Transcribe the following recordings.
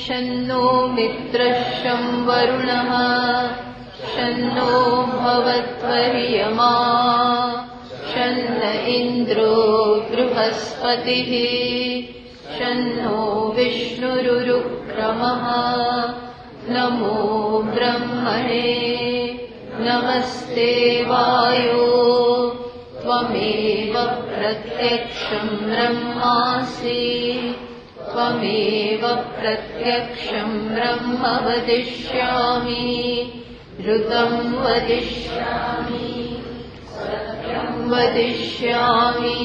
शन्नो मित्रः शं वरुणः शन्नो भवत्वर्यमा शन्न इन्द्रो बृहस्पतिः शन्नो विष्णुरुक्रमः नमो ब्रह्मणे नमस्ते वायो त्वमेव प्रत्यक्षं ब्रह्मासि त्वमेव प्रत्यक्षं ब्रह्म वदिष्यामि ऋतं वदिष्यामि सत्यं वदिष्यामि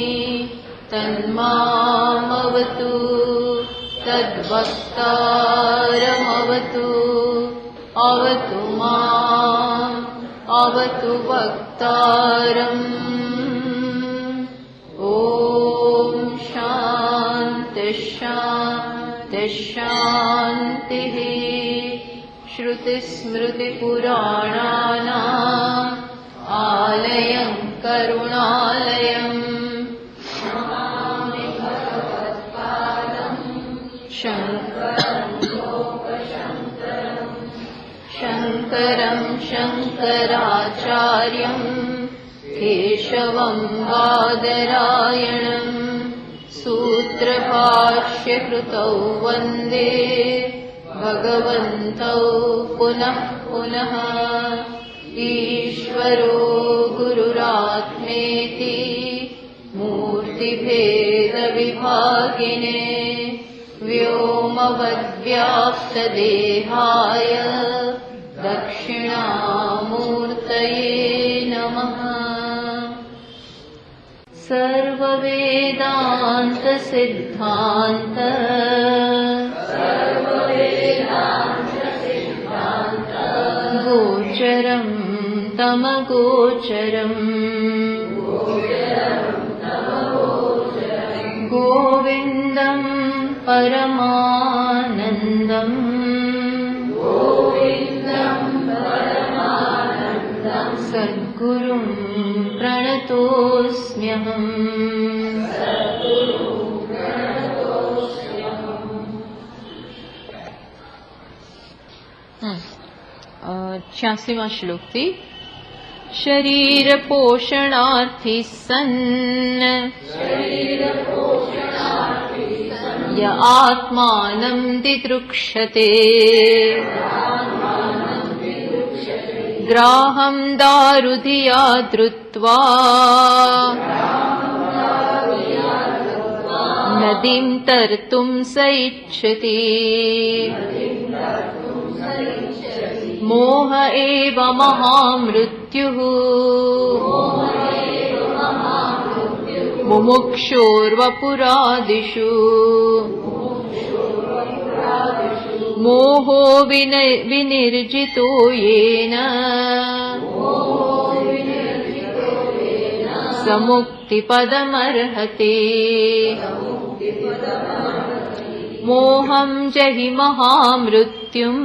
तन्मामवतु तद्वक्तारमवतु अवतु माम् अवतु वक्तारम्। ॐ शान्ति शान्ति शान्तिः। श्रुतिस्मृतिपुराणानाम् आलयं करुणालयम् नमामि भगवत्पादम् शङ्करं शङ्कराचार्यं केशवं बादरायणं सूत्रभाष्यकृतौ वन्दे भगवन्तौ पुनः पुनः। ईश्वरो गुरुरात्मेति मूर्तिभेदविभागिने व्योमवद्व्याप्तदेहाय दक्षिणामूर्तये नमः। सर्ववेदान्तसिद्धान्त गोचरं तमगोचरम् गोविन्दं परमानन्दम् सद्गुरुं प्रणतोऽस्म्यहम्। 86वां श्लोक थी। शरीर पोषणार्थी सन् य आत्मानं दिदृक्षते ग्राहं दारुधिया धृत्वा नदीं तर्तुं स इच्छति मोह एव महामृत्युः मुमुक्षोर्वपुरादिषु मोहो विनिर्जितो येन स मुक्तिपदमर्हति मोहं जहि महामृत्युम्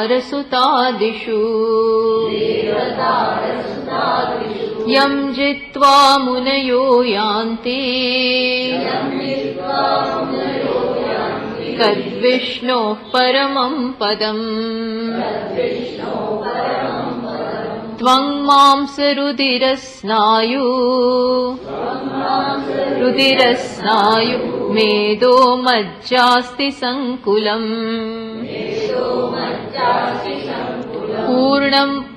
देहदारसुतादिषु यं जित्वा मुनयो यान्ति तद्विष्णोः परमं पदम् त्वं मांसरुधिरस्नायु मेदो मज्जास्ति सङ्कुलम्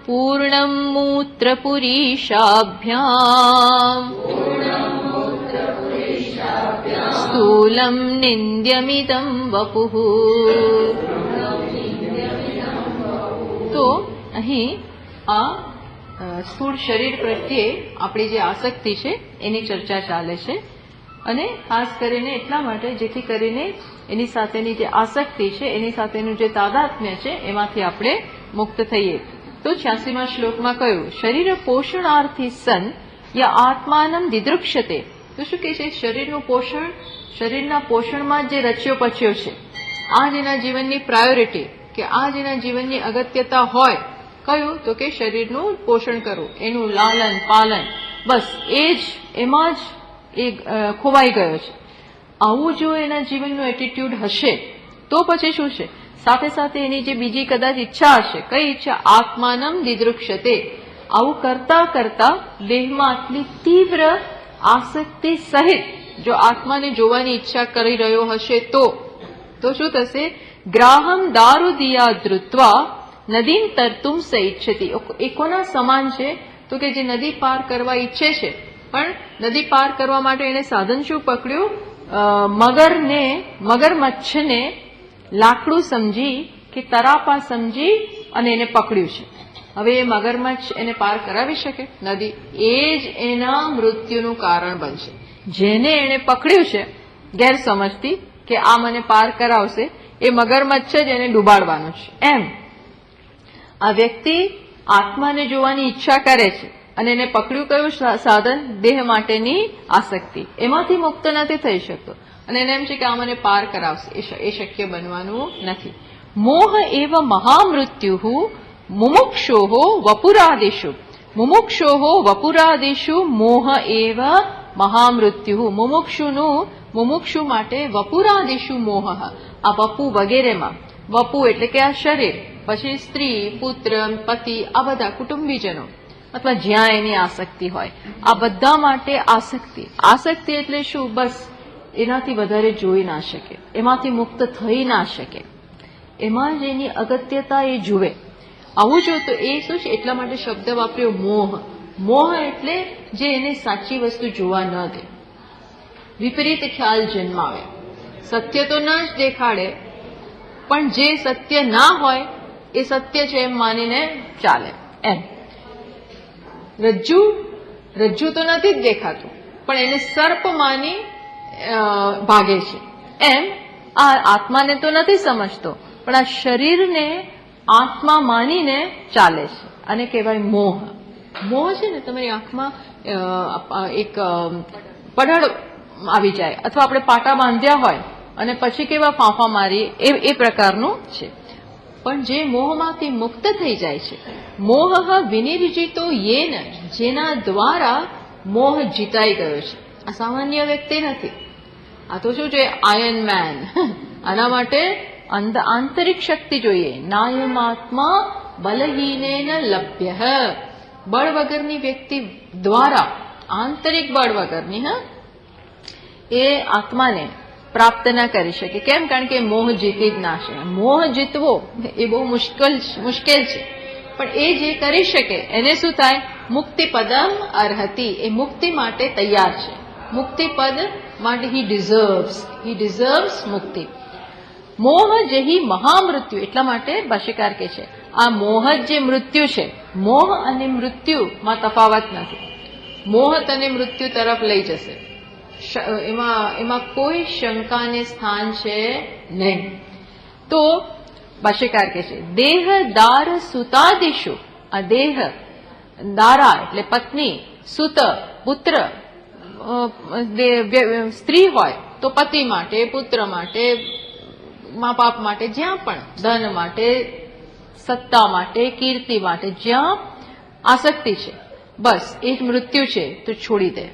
पूर्णं मूत्रपुरीशाभ्याम् स्थूलं निन्द्यमिदं वपुः। तो અહીં આ સ્થૂળ શરીર પ્રત્યે આપણી જે આસક્તિ છે એની ચર્ચા ચાલે છે અને ખાસ કરીને એટલા માટે જેથી કરીને એની સાથેની જે આસક્તિ છે એની સાથેનું જે તાદાત્મ્ય છે એમાંથી આપણે મુક્ત થઈએ। તો 86મા શ્લોકમાં કહ્યું શરીર પોષણાર્થી સન યા આત્માનમ દિદૃક્ષતે। તો શું કહે છે? શરીરનું પોષણ, શરીરના પોષણમાં જે રચ્યો પચ્યો છે, આ જ એના જીવનની પ્રાયોરિટી કે આ જ એના જીવનની અગત્યતા હોય કયું? તો કે શરીરનું પોષણ કરવું, એનું લાલન પાલન, બસ એ જ એમાં જ એ ખોવાઈ ગયો છે. આવું જો એના જીવનનું એટીટ્યુડ હશે તો પછી શું છે, સાથે સાથે એની જે બીજી કદાચ ઈચ્છા હશે, કઈ ઈચ્છા, આત્માનમ દિદૃક્ષતે, આવું કરતા કરતા દેહમાં આટલી તીવ્ર આસક્તિ સહિત જો આત્માને જોવાની ઈચ્છા કરી રહ્યો હશે તો શું થશે, ગ્રાહમ દારુદિયા ધૃત્વા નદીમ તરતુમ સ ઈચ્છતી. એ કોના સમાન છે, તો કે જે નદી પાર કરવા ઈચ્છે છે, પણ નદી પાર કરવા માટે એને સાધન શું પકડ્યું, મગરમચ્છને લાકડું સમજી કે તરાપા સમજી અને એને પકડ્યું છે. હવે એ મગરમચ્છ એને પાર કરાવી શકે નદી? એ જ એના મૃત્યુનું કારણ બનશે. જેને એને પકડ્યું છે ગેરસમજથી કે આ મને પાર કરાવશે, એ મગરમચ્છ જ એને ડૂબાડવાનો છે. એમ આ વ્યક્તિ આત્માને જોવાની ઈચ્છા કરે છે અને એને પકડ્યું કયું સાધન, દેહ માટેની આસક્તિ, એમાંથી મુક્ત નથી થઈ શકતો અને એને એમ છે કે આ મને પાર કરાવશે. એ શક્ય બનવાનું નથી. મોહ એવ મહામૃત્યુ મુમુક્ષોહો વપુરાદિષુ, મુમુક્ષોહો વપુરાદિષુ મોહ એવ મહામૃત્યુ. મુમુક્ષુ માટે વપુરાદિષુ મોહ, આ વપુ વગેરેમાં, વપુ એટલે કે આ શરીર, પછી સ્ત્રી, પુત્ર, પતિ, આ બધા કુટુંબીજનો અથવા જ્યાં એની આસક્તિ હોય, આ બધા માટે આસક્તિ એટલે શું, બસ એનાથી વધારે જોઈ ના શકે, એમાંથી મુક્ત થઈ ના શકે, એમાં જ એની અગત્યતા એ જુએ. આવું જો તો એ શું છે, એટલા માટે શબ્દ વાપર્યો મોહ. મોહ એટલે જે એને સાચી વસ્તુ જોવા ન દે, વિપરીત ખ્યાલ જન્માવે, સત્ય તો ના જ દેખાડે, પણ જે સત્ય ના હોય એ સત્ય છે એમ માનીને ચાલે. એમ રજ્જુ તો નથી જ દેખાતું, પણ એને સર્પ માની ભાગે છે. એમ આ આત્માને તો નથી સમજતો, પણ આ શરીરને આત્મા માનીને ચાલે છે, અને કહેવાય મોહ. મોહ છે ને, તમારી આંખમાં એક પડળ આવી જાય, અથવા આપણે પાટા બાંધ્યા હોય અને પછી કેવા ફાંફા મારીએ, એ પ્રકારનું છે. પણ જે મોહમાંથી મુક્ત થઈ જાય છે, મોહ વિનિર્જિતો યેન, જેના દ્વારા મોહ જીતાઈ ગયો છે. આ સામાન્ય વ્યક્તિ નથી, આ તો શું છે, આયર્ન મેન. આના માટે આંતરિક શક્તિ જોઈએ. નાયમાત્મા બલહીનેન લભ્ય, બળ વગરની વ્યક્તિ દ્વારા, આંતરિક બળ વગરની, એ આત્માને પ્રાપ્ત ના કરી શકે. કેમ? કારણ કે મોહ જીતી જ ના શકે. મોહ જીતવો એ બહુ મુશ્કેલ છે, પણ એ જે કરી શકે એને શું થાય, મુક્તિ પદમ અર્હતિ, એ મુક્તિ માટે તૈયાર છે. મુક્તિ પદ માટે હી ડિઝર્વ્સ મુક્તિ. મોહ જેહી મહામૃત્યુ, એટલા માટે ભાષ્યકાર કહે છે આ મોહ જે મૃત્યુ છે, મોહ અને મૃત્યુમાં તફાવત નથી. મોહ તને મૃત્યુ તરફ લઈ જશે, એમાં કોઈ શંકાને સ્થાન છે નહીં. તો ભાષ્યકાર કહે છે દેહ દાર સુતાદિશુ, આ દેહ દારા એટલે પત્ની, સુત પુત્ર, સ્ત્રી હોય તો પતિ માટે, પુત્ર માટે, મા બાપ માટે, જ્યાં પણ ધન માટે, સત્તા માટે, કીર્તિ માટે, જ્યાં આસક્તિ છે, બસ એ જ મૃત્યુ છે, તો છોડી દે.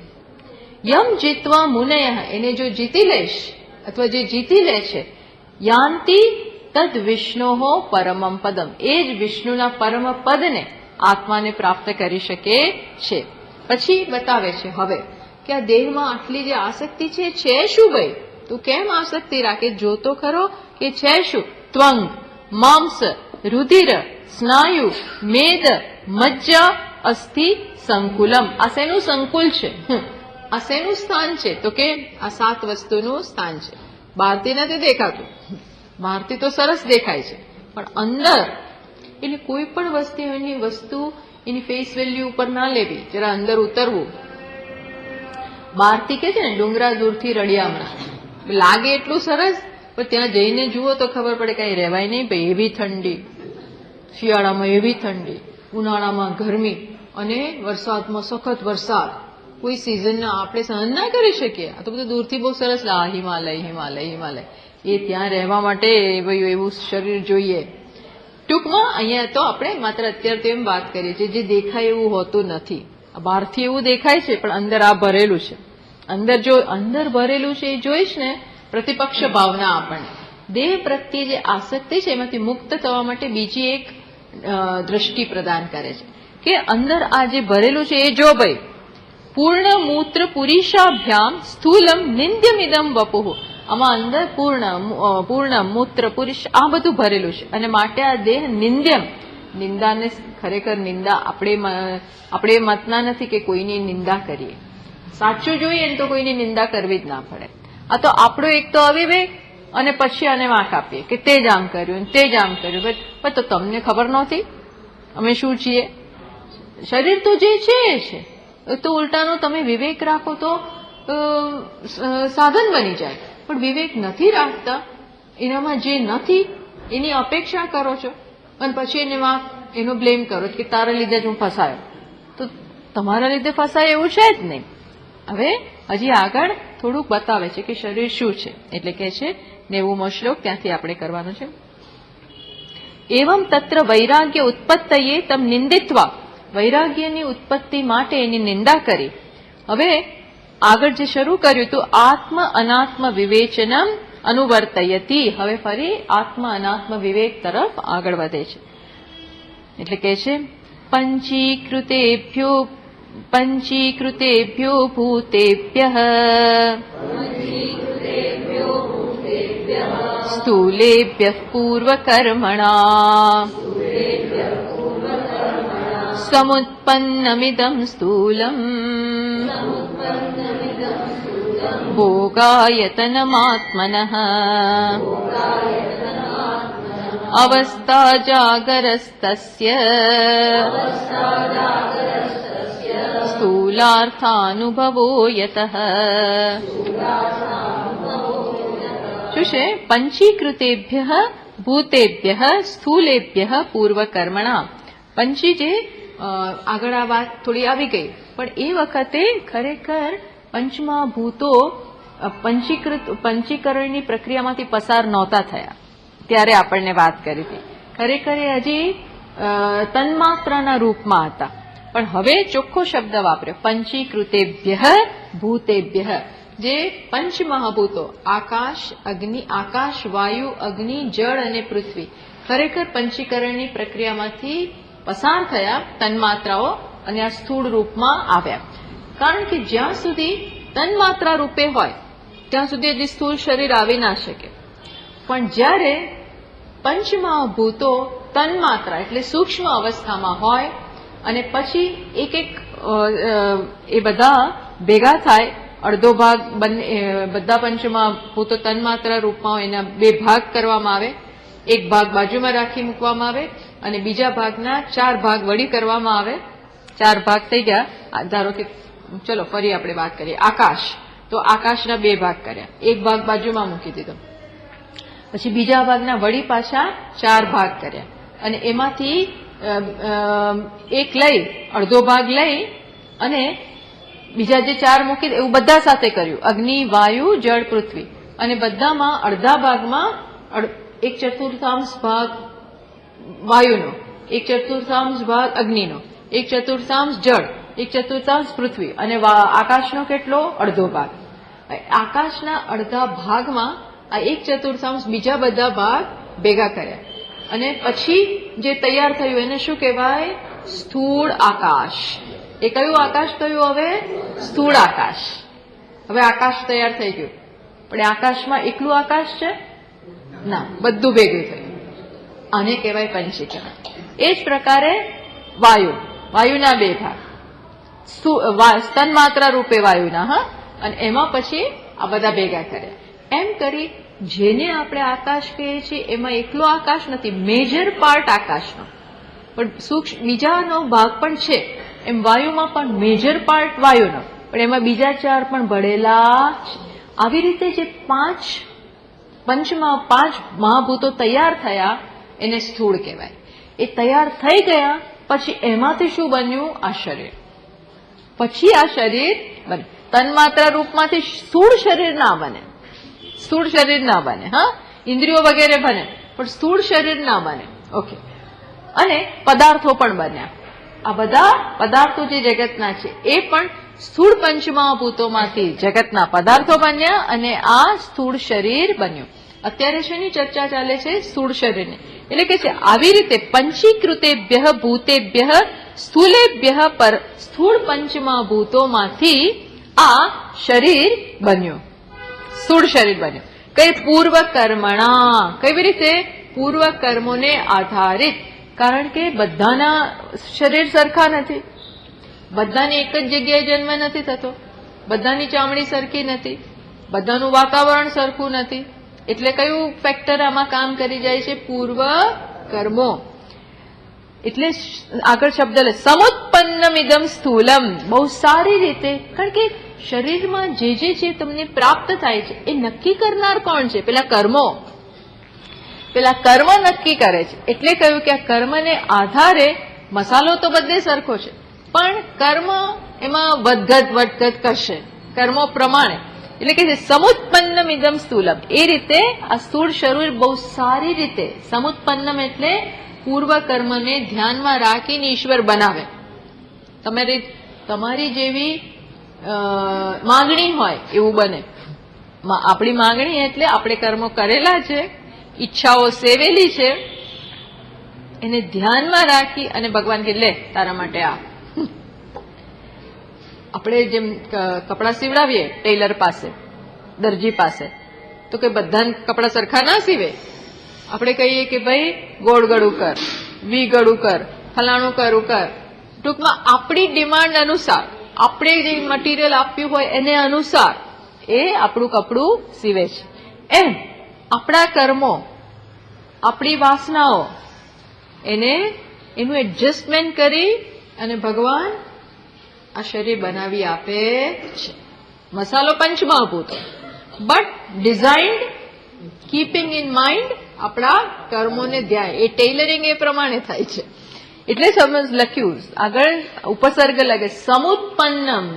યમ જીતવા મુનય, એને જો જીતી લઈશ અથવા જે જીતી લે છે, યાંતિ તદ વિષ્ણોહો પરમમ પદમ, એ જ વિષ્ણુના પરમ પદને, આત્માને પ્રાપ્ત કરી શકે છે. પછી બતાવે છે હવે કે આ દેહમાં આટલી જે આસક્તિ છે શું ભાઈ, તું કેમ આસક્તિ રાખે, જોતો ખરો કે છે શું, ત્વંગ માંસ રુધિર સ્નાયુ મેદ મજ્જા અસ્થિ સંકુલમ. આ શેનું સંકુલ છે, આ શેનું સ્થાન છે, તો કે આ 7 વસ્તુનું સ્થાન છે. બહારથી નથી દેખાતું, બહારથી તો સરસ દેખાય છે, પણ અંદર, એટલે કોઈ પણ વસ્તુ એની ફેસ વેલ્યુ ઉપર ના લેવી, જરા અંદર ઉતરવું. બહારથી કે છે ને, ડુંગરા દૂરથી રળિયામણા, લાગે એટલું સરસ, પણ ત્યાં જઈને જુઓ તો ખબર પડે કઈ રહેવાય નહીં ભાઈ. એવી ઠંડી, શિયાળામાં એવી ઠંડી, ઉનાળામાં ગરમી, અને વરસાદમાં સખત વરસાદ. કોઈ સિઝનના આપણે સહન ના કરી શકીએ. આ તો બધું દૂરથી બહુ સરસ, હિમાલય, એ ત્યાં રહેવા માટે એવું શરીર જોઈએ. ટૂંકમાં અહીંયા તો આપણે માત્ર અત્યારે તો એમ વાત કરીએ છીએ, જે દેખાય એવું હોતું નથી. બહારથી એવું દેખાય છે, પણ અંદર આ ભરેલું છે. અંદર ભરેલું છે એ જોઈશ ને પ્રતિપક્ષ ભાવના આપણને દેહ પ્રત્યે જે આસક્તિ છે એમાંથી મુક્ત થવા માટે બીજી એક દ્રષ્ટિ પ્રદાન કરે છે કે અંદર આ જે ભરેલું છે એ જો ભાઈ પૂર્ણ મૂત્ર પુરીષાભ્યામ સ્થૂલમ નિંદ્યમિદમ વપુઃ, આમાં અંદર પૂર્ણ મૂત્ર પુરુષ આ બધું ભરેલું છે અને માટે આ દેહ નિંદ્યમ, નિંદાને ખરેખર નિંદા આપણે મતના નથી કે કોઈની નિંદા કરીએ, સાચું જોઈએ ને તો કોઈની નિંદા કરવી જ ના પડે. આ તો આપણો એક તો અવિવેક અને પછી આને વાંક આપીએ કે તે જ આમ કર્યું તે જ આમ કર્યું. પણ તો તમને ખબર નહોતી અમે શું છીએ? શરીર તો જે છે એ છે, તો ઉલટાનો તમે વિવેક રાખો તો સાધન બની જાય, પણ વિવેક નથી રાખતા, એનામાં જે નથી એની અપેક્ષા કરો છો અને પછી એનો બ્લેમ કરો કે તારા લીધે જ હું ફસાયો. તો તમારા લીધે ફસાય એવું છે જ નહીં. હવે હજી આગળ થોડુંક બતાવે છે કે શરીર શું છે, એટલે કે છે 90મો શ્લોક, ત્યાંથી આપણે કરવાનું છે. એવમ તત્ર વૈરાગ્ય ઉત્પત્તયે તમ નિંદિત્વા, વૈરાગ્યની ઉત્પત્તિ માટે એની નિંદા કરી. હવે આગળ જે શરૂ કર્યું હતું આત્મ અનાત્મ વિવેચનમ અનુવર્તયતી, હવે ફરી આત્મ અનાત્મ વિવેક તરફ આગળ વધે છે. એટલે કે છે પંચીકૃતેભ્યો ભૂતેભ્યઃ સ્થૂલેભ્યઃ પૂર્વકર્મણા સમુત્પન્નમિદં સ્થૂલમ ભોગાયતનમાત્મનઃ અવસ્થા જાગરસ્તસ્ય સ્થૂલાર્થાનુભવો યતઃ. શું છે? પંચીકૃતેભ્ય ભૂતેભ્ય સ્થૂલેભ્ય પૂર્વકર્મણા. પંચી જે આગળ આ વાત થોડી આવી ગઈ, પણ એ વખતે ખરેખર પંચમા ભૂતો પંચીકરણની પ્રક્રિયામાંથી પસાર નહોતા થયા ત્યારે આપણને વાત કરી હતી. ખરેખર એ હજી તન્માત્રાના રૂપમાં હતા, પણ હવે ચોખ્ખો શબ્દ વાપર્યો પંચીકૃતેભ્ય ભૂતેભ્ય. જે પંચમહાભૂતો આકાશ, વાયુ, અગ્નિ, જળ અને પૃથ્વી ખરેખર પંચીકરણની પ્રક્રિયામાંથી પસાર થયા તન્માત્રાઓ અને આ સ્થૂળ રૂપમાં આવ્યા. કારણ કે જ્યાં સુધી તન્માત્રા રૂપે હોય ત્યાં સુધી હજી સ્થૂળ શરીર આવી ના શકે, પણ જ્યારે પંચમહાભૂતો તન્માત્રા એટલે સૂક્ષ્મ અવસ્થામાં હોય અને પછી એક એ બધા ભેગા થાય, અડધો ભાગ બધા પંચમહાભૂતો તન્માત્રા રૂપમાં હોય, એના બે ભાગ કરવામાં આવે, એક ભાગ બાજુમાં રાખી મૂકવામાં આવે અને બીજા ભાગના 4 ભાગ વળી કરવામાં આવે. 4 ભાગ થઈ ગયા. ધારો કે ચલો ફરી આપણે વાત કરીએ આકાશ, તો આકાશના 2 ભાગ કર્યા, એક ભાગ બાજુમાં મૂકી દીધો, પછી બીજા ભાગના વળી પાછા 4 ભાગ કર્યા અને એમાંથી એક લઈ અડધો ભાગ લઈ અને બીજા જે 4 મૂકી એવું બધા સાથે કર્યું, અગ્નિ, વાયુ, જળ, પૃથ્વી, અને બધામાં અડધા ભાગમાં 1/4 ભાગ વાયુનો, 1/4 ભાગ અગ્નિનો, 1/4 જળ, 1/4 પૃથ્વી અને આકાશનો કેટલો? અડધો ભાગ. આકાશના અડધા ભાગમાં આ 1/4 બીજા બધા ભાગ ભેગા કર્યા અને પછી જે તૈયાર થયું એને શું કહેવાય? સ્થૂળ આકાશ. એ કયું આકાશ થયું? હવે સ્થૂળ આકાશ. હવે આકાશ તૈયાર થઈ ગયું, પણ આકાશમાં એકલું આકાશ છે ના, બધું ભેગું થયું. આને કહેવાય પંચીકરણ. એ જ પ્રકારે વાયુના 2 ભાગ, તન્માત્રા રૂપે વાયુના, અને એમાં પછી આ બધા ભેગા કર્યા. એમ કરી જેને આપણે આકાશ કહીએ છીએ એમાં એકલો આકાશ નથી, મેજર પાર્ટ આકાશનો, પણ સૂક્ષ્મ બીજાનો ભાગ પણ છે. એમ વાયુમાં પણ મેજર પાર્ટ વાયુનો, પણ એમાં બીજા 4 પણ ભળેલા છે. આવી રીતે જે 5 મહાભૂતો તૈયાર થયા એને સ્થૂળ કહેવાય. એ તૈયાર થઈ ગયા પછી એમાંથી શું બન્યું? આ શરીર. પછી આ શરીર બને. તન્માત્રા રૂપમાંથી સ્થૂળ શરીર ના બને, સ્થૂળ શરીર ના બને. ઇન્દ્રિયો વગેરે બને પણ સ્થૂળ શરીર ના બને. ઓકે. અને પદાર્થો પણ બન્યા. આ બધા પદાર્થો જે જગતના છે એ પણ સ્થૂળ પંચમહાભૂતોમાંથી જગતના પદાર્થો બન્યા અને આ સ્થૂળ શરીર બન્યું. અત્યારે શેની ચર્ચા ચાલે છે? સ્થૂળ શરીરની. એટલે કે છે આવી રીતે પંચીકૃતેભ્ય ભૂતેભ્ય સ્થૂલેભ્ય પર સ્થૂળ પંચમહાભૂતોમાંથી આ શરીર બન્યું, સ્થૂળ શરીર બન્યું. કઈ? પૂર્વ કર્મણા. કેવી રીતે? પૂર્વ કર્મોને આધારિત. કારણ કે બધાના શરીર સરખા નથી, બધાની એક જ જગ્યાએ જન્મ નથી થતો, બધાની ચામડી સરખી નથી, બધાનું વાતાવરણ સરખું નથી. એટલે કયું ફેક્ટર આમાં કામ કરી જાય છે? પૂર્વ કર્મો. એટલે આગળ શબ્દ લે સમુત્પન્નમિદમ સ્થૂલમ. બહુ સારી રીતે, કારણ કે શરીરમાં જે છે તમને પ્રાપ્ત થાય છે એ નક્કી કરનાર કોણ છે? પેલા કર્મો. પેલા કર્મ નક્કી કરે છે. એટલે કહ્યું કે આ કર્મને આધારે મસાલો તો બધે સરખો છે, પણ કર્મ એમાં વધઘટ કરશે કર્મો પ્રમાણે. એટલે કે સમુત્પન્નમ ઇદમ સ્થૂલમ. એ રીતે આ સ્થૂળ શરીર બહુ સારી રીતે સમુત્પન્નમ એટલે પૂર્વ કર્મને ધ્યાનમાં રાખીને ઈશ્વર બનાવે. તમારી જેવી માંગણી હોય એવું બને. આપણી માંગણી એટલે આપણે કર્મો કરેલા છે, ઈચ્છાઓ સેવેલી છે, એને ધ્યાનમાં રાખી અને ભગવાન કે લે તારા માટે આ. આપણે જેમ કપડા સીવડાવીએ ટેલર પાસે, દરજી પાસે, તો કે બધા કપડા સરખા ના સીવે. આપણે કહીએ કે ભાઈ ગોળ ગળું કર, વી ગળું કર, ફલાણું કરું કર. ટૂંકમાં આપણી ડિમાન્ડ અનુસાર, આપણે જે મટીરિયલ આપ્યું હોય એને અનુસાર એ આપણું કપડું સીવે છે. એમ આપણા કર્મો, આપણી વાસનાઓ, એનું એડજસ્ટમેન્ટ કરી અને ભગવાન આ શરીર બનાવી આપે છે. મસાલો પંચમહાભૂતો, but designed keeping in mind આપણા કર્મોને ધ્યાન. એ ટેલરિંગ એ પ્રમાણે થાય છે. એટલે સમજ લખ્યું આગળ ઉપસર્ગ લાગે સમુત્પન્નમ.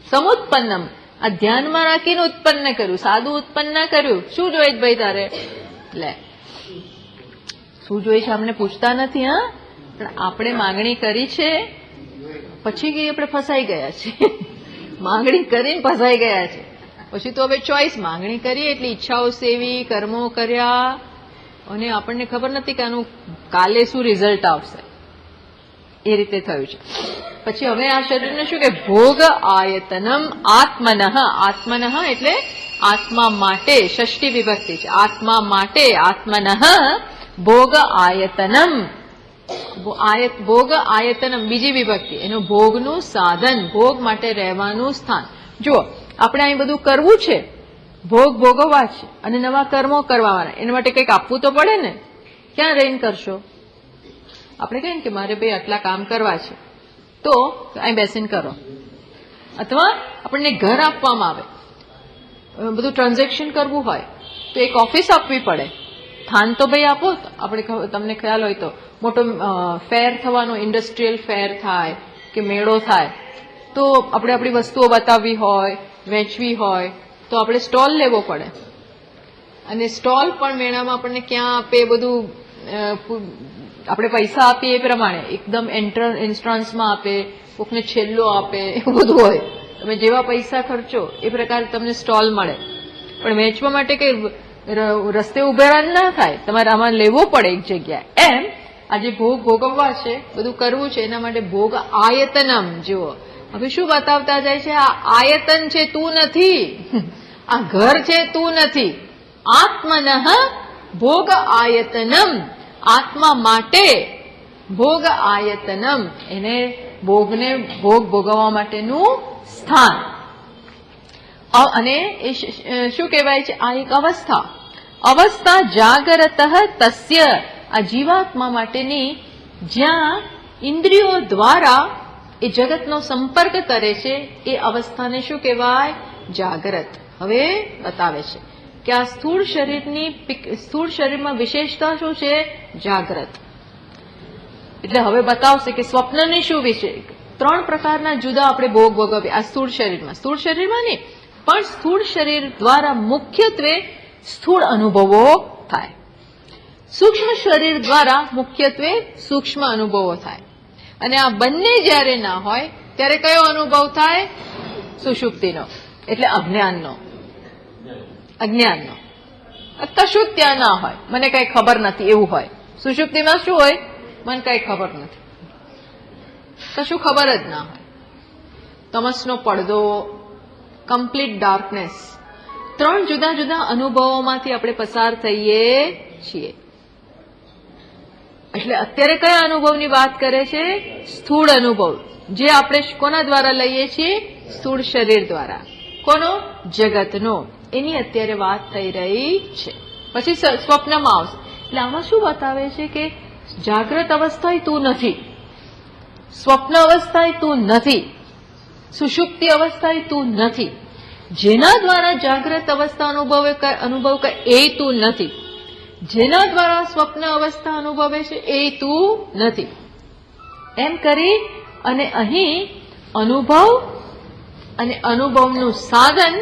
સમુત્પન્નમ આ ધ્યાનમાં રાખીને ઉત્પન્ન કર્યું, સાદું ઉત્પન્ન કર્યું. શું જોઈએ ભાઈ તારે? લે શું જોઈએ છે અમને પૂછતા નથી. હા, પણ આપણે માંગણી કરી છે, પછી આપણે ફસાઈ ગયા છે. માંગણી કરીને ફસાઈ ગયા છે. પછી તો હવે ચોઈસ. માંગણી કરીએ એટલે ઈચ્છાઓ સેવી, કર્મો કર્યા, અને આપણને ખબર નથી કે આનું કાલે શું રિઝલ્ટ આવશે. એ રીતે થયું છે. પછી હવે આ શરીરને શું કે ભોગ આયતનમ આત્મનઃ. આત્મનઃ એટલે આત્મા માટે, ષષ્ઠી વિભક્તિ છે. આત્મા માટે, આત્મનઃ ભોગ આયતનમ. ભોગ આયતનમ બીજી વિભક્તિ, એનું ભોગનું સાધન, ભોગ માટે રહેવાનું સ્થાન. જુઓ, આપણે અહીં બધું કરવું છે, ભોગ ભોગવવા છે અને નવા કર્મો કરવાના. એના માટે કંઈક આપવું તો પડે ને. ક્યાં રહીને કરશો? આપણે કહીએ ને કે મારે ભાઈ આટલા કામ કરવા છે, તો અહીં બેસીને કરો. અથવા આપણને ઘર આપવામાં આવે, બધું ટ્રાન્ઝેક્શન કરવું હોય તો એક ઓફિસ આપવી પડે. સ્થાન તો ભાઈ આપો. આપણે તમને ખ્યાલ હોય તો મોટો ફેર થવાનો, ઇન્ડસ્ટ્રીયલ ફેર થાય કે મેળો થાય, તો આપણે આપણી વસ્તુઓ બતાવવી હોય, વેચવી હોય, તો આપણે સ્ટોલ લેવો પડે. અને સ્ટોલ પણ મેળામાં આપણને ક્યાં આપે એ બધું આપણે પૈસા આપીએ એ પ્રમાણે એકદમ એન્ટ્રાન્સમાં આપે, કોકને છેલ્લો આપે, એવું બધું હોય. તમે જેવા પૈસા ખર્ચો એ પ્રકારે તમને સ્ટોલ મળે. પણ વેચવા માટે કઈ રસ્તે ઉભેરા ના થાય, તમારે આમાં લેવો પડે એક જગ્યાએ. એમ આજે ભોગ ભોગવવા છે, બધું કરવું છે, એના માટે ભોગ આયતનમ. જુઓ, હવે શું બતાવતા જાય છે? આ આયતન છે, તું નથી. આ ઘર છે, તું નથી. આત્મનઃ ભોગ આયતનમ. આત્મા માટે ભોગ આયતનમ, એને ભોગને ભોગ ભોગવવા માટેનું સ્થાન. અને એ શું કહેવાય છે? આ એક અવસ્થા. અવસ્થા જાગરત તસ્ય. આ જીવાત્મા માટેની જ્યાં ઇન્દ્રિયો દ્વારા એ જગતનો સંપર્ક કરે છે, એ અવસ્થાને શું કહેવાય? જાગૃત. હવે બતાવે છે કે આ સ્થૂળ શરીરમાં વિશેષતા શું છે? જાગૃત. એટલે હવે બતાવશે કે સ્વપ્નની શું વિશે. 3 પ્રકારના જુદા આપણે ભોગ ભોગવીએ આ સ્થૂળ શરીરમાં. સ્થૂળ શરીરમાં નહીં, પણ સ્થૂળ શરીર દ્વારા મુખ્યત્વે સ્થૂળ અનુભવો થાય. સૂક્ષ્મ શરીર દ્વારા મુખ્યત્વે સૂક્ષ્મ અનુભવો થાય. અને આ બંને જ્યારે ના હોય ત્યારે કયો અનુભવ થાય? સુષુપ્તિનો, એટલે અજ્ઞાનનો. કશું જ ત્યાં ના હોય, મને કઈ ખબર નથી એવું હોય. સુષુપ્તિમાં શું હોય? મને કઈ ખબર નથી, કશું ખબર જ ના હોય. તમસનો પડદો, કમ્પ્લીટ ડાર્કનેસ. 3 જુદા જુદા અનુભવોમાંથી આપણે પસાર થઈએ છીએ. એટલે અત્યારે કયા અનુભવની વાત કરે છે? સ્થૂળ અનુભવ, જે આપણે કોના દ્વારા લઈએ છીએ? સ્થૂળ શરીર દ્વારા. કોનો? જગતનો. એની અત્યારે વાત થઈ રહી છે. પછી સ્વપ્નમાં આવશે. એટલે આમાં શું બતાવે છે કે જાગ્રત અવસ્થા તું નથી, સ્વપ્ન અવસ્થા તું નથી, સુષુપ્તિ અવસ્થા તું નથી. જેના દ્વારા જાગ્રત અવસ્થા અનુભવ કરે એ તું નથી, જેના દ્વારા સ્વપ્ન અવસ્થા અનુભવે છે એ તું નથી. એમ કરી અને અહીં અનુભવ અને અનુભવનું સાધન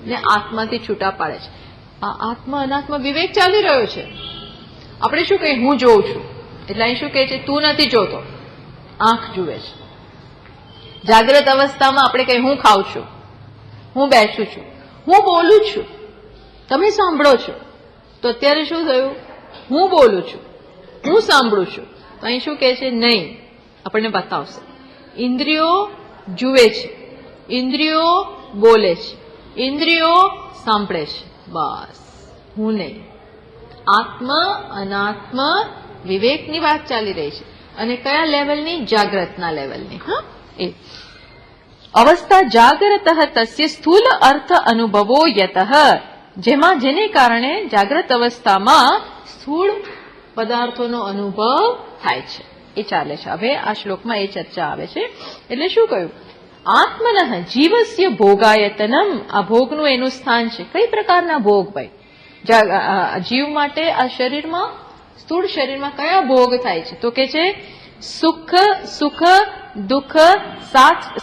ને આત્માથી છૂટા પાડે છે. આ આત્મા અનાત્મ વિવેક ચાલી રહ્યો છે. આપણે શું કહીએ? હું જોઉં છું. એટલે અહીં શું કહે છે? તું નથી જોતો, આંખ જુએ છે. જાગ્રત અવસ્થામાં આપણે કહીએ હું ખાઉં છું, હું બેસું છું, હું બોલું છું, તમે સાંભળો છો. તો અત્યારે શું થયું? હું બોલું છું, હું સાંભળું છું. તો અહીં શું કહે છે? નહીં, આપણને બતાવશે. ઇન્દ્રિયો જુએ છે, ઇન્દ્રિયો બોલે છે, ઇન્દ્રિયો સાંભળે છે, બસ. હું નહીં. આત્મ અનાત્મ વિવેકની વાત ચાલી રહી છે. અને કયા લેવલની? જાગ્રતના લેવલની. હા, એ અવસ્થા જાગ્રત તસ્ય સ્થૂલ અર્થ અનુભવો યતઃ, જેને કારણે જાગ્રત અવસ્થામાં સ્થૂળ પદાર્થોનો અનુભવ થાય છે. એ ચાલે છે. હવે આ શ્લોકમાં એ ચર્ચા આવે છે. એટલે શું કહ્યું? આત્મનઃ જીવસ્ય ભોગાયતનમ, આ ભોગનું એનું સ્થાન છે. કઈ પ્રકારના ભોગ? ભાઈ, જીવ માટે આ શરીરમાં, સ્થૂળ શરીરમાં કયા ભોગ થાય છે? તો કે છે સુખ દુઃખ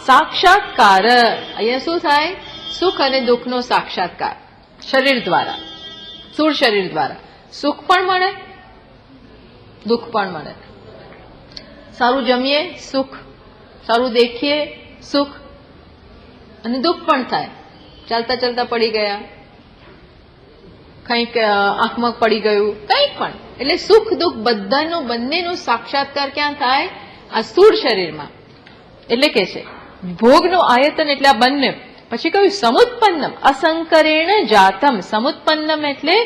સાક્ષાત્કાર. અહીંયા શું થાય? સુખ અને દુઃખનો સાક્ષાત્કાર શરીર દ્વારા, સ્થૂળ શરીર દ્વારા. સુખ પણ મળે, દુઃખ પણ મળે. સારું જમીએ, સુખ. સારું દેખીએ, સુખ. અને દુઃખ પણ થાય. ચાલતા ચાલતા પડી ગયા, કંઈક આંખમાં પડી ગયું, કંઈક પણ. એટલે સુખ દુઃખ બંનેનું સાક્ષાત્કાર ક્યાં થાય? આ સ્થૂળ શરીરમાં. એટલે કે છે ભોગનું આયતન એટલે આ બંને. પછી કહ્યું સમુત્પન્નમ અસંકરેણ જાતમ. સમુત્પન્નમ એટલે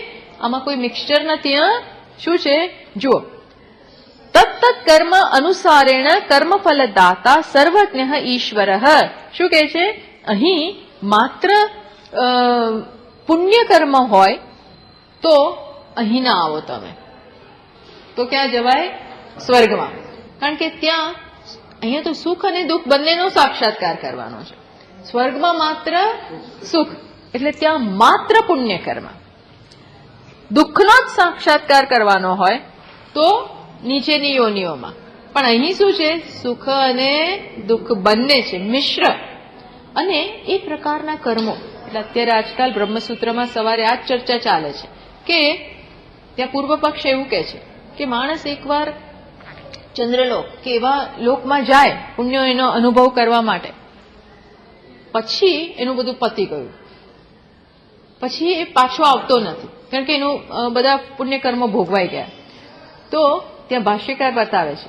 આમાં કોઈ મિક્સચર નથી. શું છે? જુઓ, તત્ત કર્મ અનુસારેણ કર્મફલ દાતા સર્વજ્ઞ ઈશ્વર. શું કહે છે? અહીં માત્ર પુણ્ય કર્મ હોય તો અહીં ના આવો તમે, તો ક્યાં જવાય? સ્વર્ગમાં. કારણ કે ત્યાં, અહીંયા તો સુખ અને દુઃખ બંનેનો સાક્ષાત્કાર કરવાનો છે. સ્વર્ગમાં માત્ર સુખ, એટલે ત્યાં માત્ર પુણ્ય કર્મ. દુઃખનો જ સાક્ષાત્કાર કરવાનો હોય તો નીચેની યોનિઓમાં. પણ અહીં શું છે? સુખ અને દુઃખ બંને છે, મિશ્ર. અને એ પ્રકારના કર્મો. એટલે અત્યારે આજકાલ બ્રહ્મસૂત્રમાં સવારે આ જ ચર્ચા ચાલે છે કે ત્યાં પૂર્વ પક્ષ એવું કહે છે કે માણસ એકવાર ચંદ્રલોક કે એવા લોકમાં જાય પુણ્ય એનો અનુભવ કરવા માટે, પછી એનું બધું પતી ગયું, પછી એ પાછો આવતો નથી, કારણ કે એનું બધા પુણ્યકર્મો ભોગવાઈ ગયા. તો ત્યાં ભાષ્યકાર બતાવે છે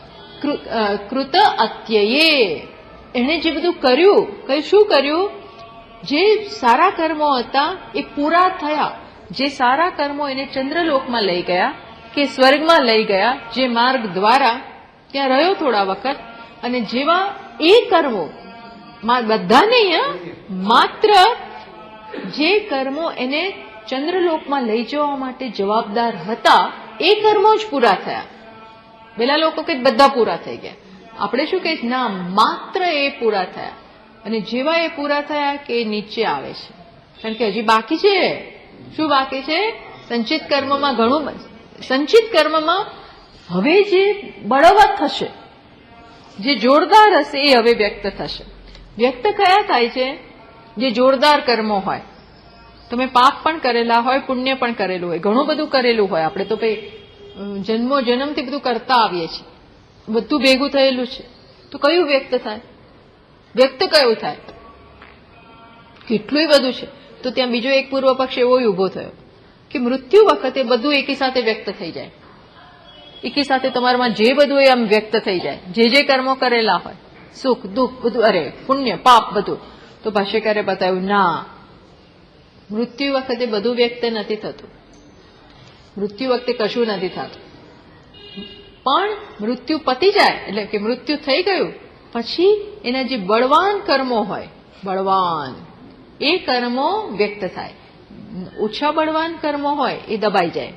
કૃત અત્યયે, એણે જે બધું કર્યું, શું કર્યું? જે સારા કર્મો હતા એ પૂરા થયા. જે સારા કર્મો એને ચંદ્રલોકમાં લઈ ગયા કે સ્વર્ગમાં લઈ ગયા, જે માર્ગ દ્વારા ત્યાં રહ્યો થોડા વખત. અને જેવા એ કર્મો બધા નહીં, માત્ર જે કર્મો એને ચંદ્રલોકમાં લઈ જવા માટે જવાબદાર હતા એ કર્મો જ પૂરા થયા. પેલા લોકો કે બધા પૂરા થઈ ગયા. આપણે શું કહીએ? ના, માત્ર એ પૂરા થયા. અને જેવા એ પૂરા થયા કે નીચે આવે છે, કારણ કે હજી બાકી છે. શું બાકી છે? સંચિત કર્મમાં ઘણું. સંચિત કર્મમાં હવે જે બળવત થશે, જે જોરદાર હશે એ હવે વ્યક્ત થશે. વ્યક્ત કયા થાય છે? જે જોરદાર કર્મો હોય. તમે પાપ પણ કરેલા હોય, પુણ્ય પણ કરેલું હોય, ઘણું બધું કરેલું હોય. આપણે તો જન્મથી બધું કરતા આવીએ છીએ, બધું ભેગું થયેલું છે. તો કયું વ્યક્ત થાય? વ્યક્ત કયું થાય? કેટલું બધું છે. તો ત્યાં બીજો એક પૂર્વ પક્ષ એવો ઉભો થયો કે મૃત્યુ વખતે બધું એકી સાથે વ્યક્ત થઈ જાય, એકી સાથે તમારામાં જે બધું એ આમ વ્યક્ત થઈ જાય, જે કર્મો કરેલા હોય, સુખ દુઃખ બધું, અરે પુણ્ય પાપ બધું. તો ભાષ્યકારે બતાવ્યું ના, મૃત્યુ વખતે બધું વ્યક્ત નથી થતું, મૃત્યુ વખતે કશું નથી થતું. પણ મૃત્યુ પતી જાય એટલે કે મૃત્યુ થઈ ગયું પછી એના જે બળવાન કર્મો હોય, બળવાન એ કર્મો વ્યક્ત થાય. ઓછા બળવાન કર્મો હોય એ દબાઈ જાય.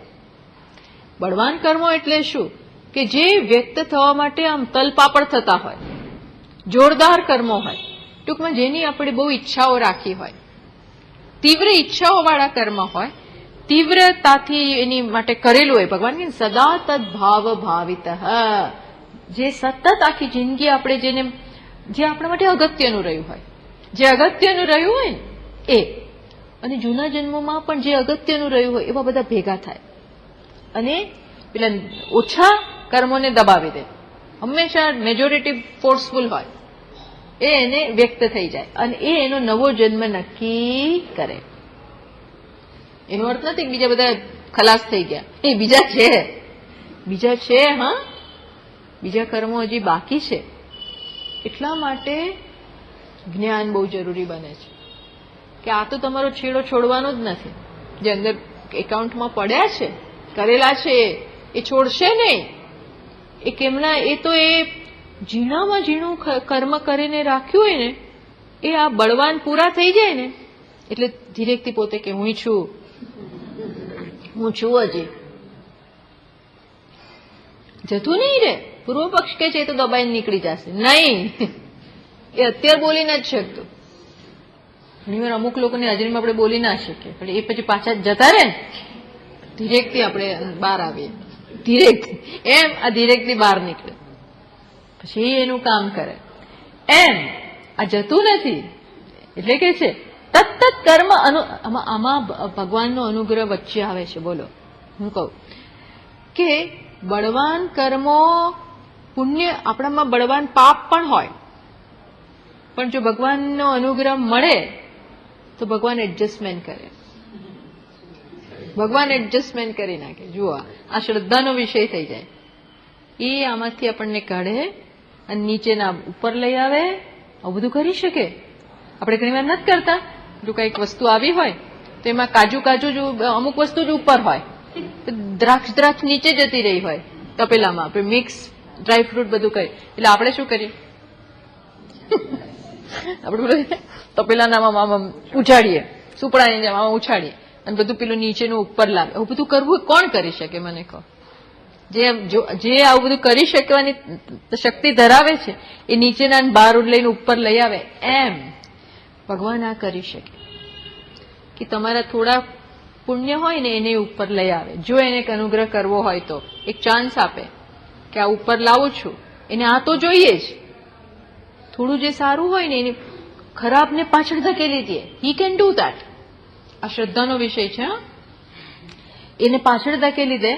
બળવાન કર્મો એટલે શું કે જે વ્યક્ત થવા માટે આમ તલપાપડ થતા હોય, જોરદાર કર્મો હોય, ટૂંકમાં જેની આપણે બહુ ઈચ્છાઓ રાખી હોય, તીવ્ર ઈચ્છાઓ વાળા કર્મ હોય, તીવ્રતાથી એની માટે કરેલું હોય. ભગવાન કે સદા તદ ભાવ ભાવિત, જે સતત આખી જિંદગી આપણે જેને જે આપણા માટે અગત્યનું રહ્યું હોય, જે અગત્યનું રહ્યું હોય ને એ, અને જૂના જન્મોમાં પણ જે અગત્યનું રહ્યું હોય એવા બધા ભેગા થાય અને પેલા ઓછા કર્મોને દબાવી દે. હંમેશા મેજોરિટી ફોર્સફુલ હોય એ એને વ્યક્ત થઈ જાય અને એ એનો નવો જન્મ નક્કી કરે. એનો અર્થ નથી બીજા બધા ખલાસ થઈ ગયા, એ બીજા છે. હા, બીજા કર્મો હજી બાકી છે. એટલા માટે જ્ઞાન બહુ જરૂરી બને છે કે આ તો તમારો છેડો છોડવાનો જ નથી. જે અંદર એકાઉન્ટમાં પડ્યા છે, કરેલા છે, એ છોડશે નહીં. એ કેમના, એ તો એ ઝીણામાં ઝીણું કર્મ કરીને રાખ્યું હોય ને, એ આ બળવાન પૂરા થઈ જાય ને એટલે ધીરેકથી પોતે કે હું છું હજી જતું નહીં રે. પૂર્વ પક્ષ કે છે એ તો દબાઈને નીકળી જશે. નહીં, એ અત્યારે બોલી ના જ શકતું. ઘણીવાર અમુક લોકોની હાજરીમાં આપણે બોલી ના શકીએ, પણ એ પછી પાછા જતા રહે ને, ધીરેકથી આપણે બહાર આવીએ, ધીરેકથી એમ આ ધીરેકથી બહાર નીકળે પછી એનું કામ કરે. એમ આ જતું નથી એટલે કે છે તત્ત કર્મ. આમાં ભગવાનનો અનુગ્રહ વચ્ચે આવે છે. બોલો, હું કહું કે બળવાન કર્મો, પુણ્ય, આપણામાં બળવાન પાપ પણ હોય, પણ જો ભગવાનનો અનુગ્રહ મળે તો ભગવાન એડજસ્ટમેન્ટ કરે, ભગવાન એડજસ્ટમેન્ટ કરી નાખે. જુઓ, આ શ્રદ્ધાનો વિષય થઈ જાય. એ આમાંથી આપણને કાઢે અને નીચેના ઉપર લઈ આવે. આવું બધું કરી શકે. આપણે ઘણી વાર નથી કરતા. જો કઈક વસ્તુ આવી હોય તો એમાં કાજુ જ અમુક વસ્તુ જ ઉપર હોય, દ્રાક્ષ નીચે જતી રહી હોય તપેલામાં. આપણે મિક્સ ડ્રાયફ્રૂટ બધું કરીએ એટલે આપણે શું કરીએ? આપણે તપેલાના ઉછાડીએ, સુપડાની જેમ આમાં ઉછાડીએ અને બધું પેલું નીચેનું ઉપર લાવે. આવું બધું કરવું કોણ કરી શકે? મને કહો. જે આવું બધું કરી શકવાની શક્તિ ધરાવે છે એ નીચેના બહાર લઈને ઉપર લઈ આવે. એમ ભગવાન આ કરી શકે કે તમારા થોડા પુણ્ય હોય ને એને ઉપર લઈ આવે. જો એને અનુગ્રહ કરવો હોય તો એક ચાન્સ આપે કે આ ઉપર લાવું છું, એને આ તો જોઈએ જ. થોડું જે સારું હોય ને એને ખરાબને પાછળ ધકેલી દે. He can do that. આ શ્રદ્ધાનો વિષય છે. એને પાછળ ધકેલી દે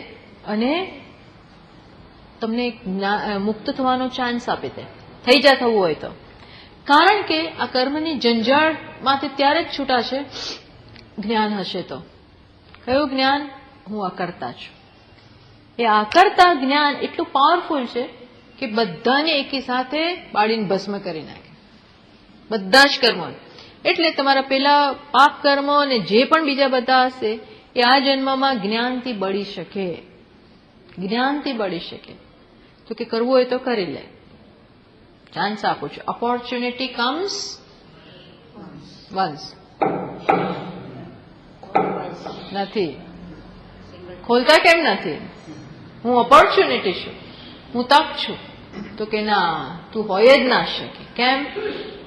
અને તમને મુક્ત થવાનો ચાન્સ આપી દે, થઈ જા થવું હોય તો. કારણ કે આ કર્મની જંજાળમાંથી ત્યારે જ છૂટાશે જ્ઞાન હશે તો. કયું જ્ઞાન? હું અકર્તા છું. એ અકર્તા જ્ઞાન એટલું પાવરફુલ છે કે બધાને એકી સાથે બાળીને ભસ્મ કરી નાખે, બધા જ કર્મો. એટલે તમારા પેલા પાપ કર્મો અને જે પણ બીજા બધા હશે એ આ જન્મમાં જ્ઞાનથી બળી શકે, જ્ઞાનથી બળી શકે. તો કે કરવું હોય તો કરી લે. ચાન્સ આપું છું. Opportunity comes once. નથી ખોલતા કેમ નથી? હું ઓપોર્ચ્યુનિટી છું, હું તક છું. તો કે ના, તું હોય જ ના શકે. કેમ?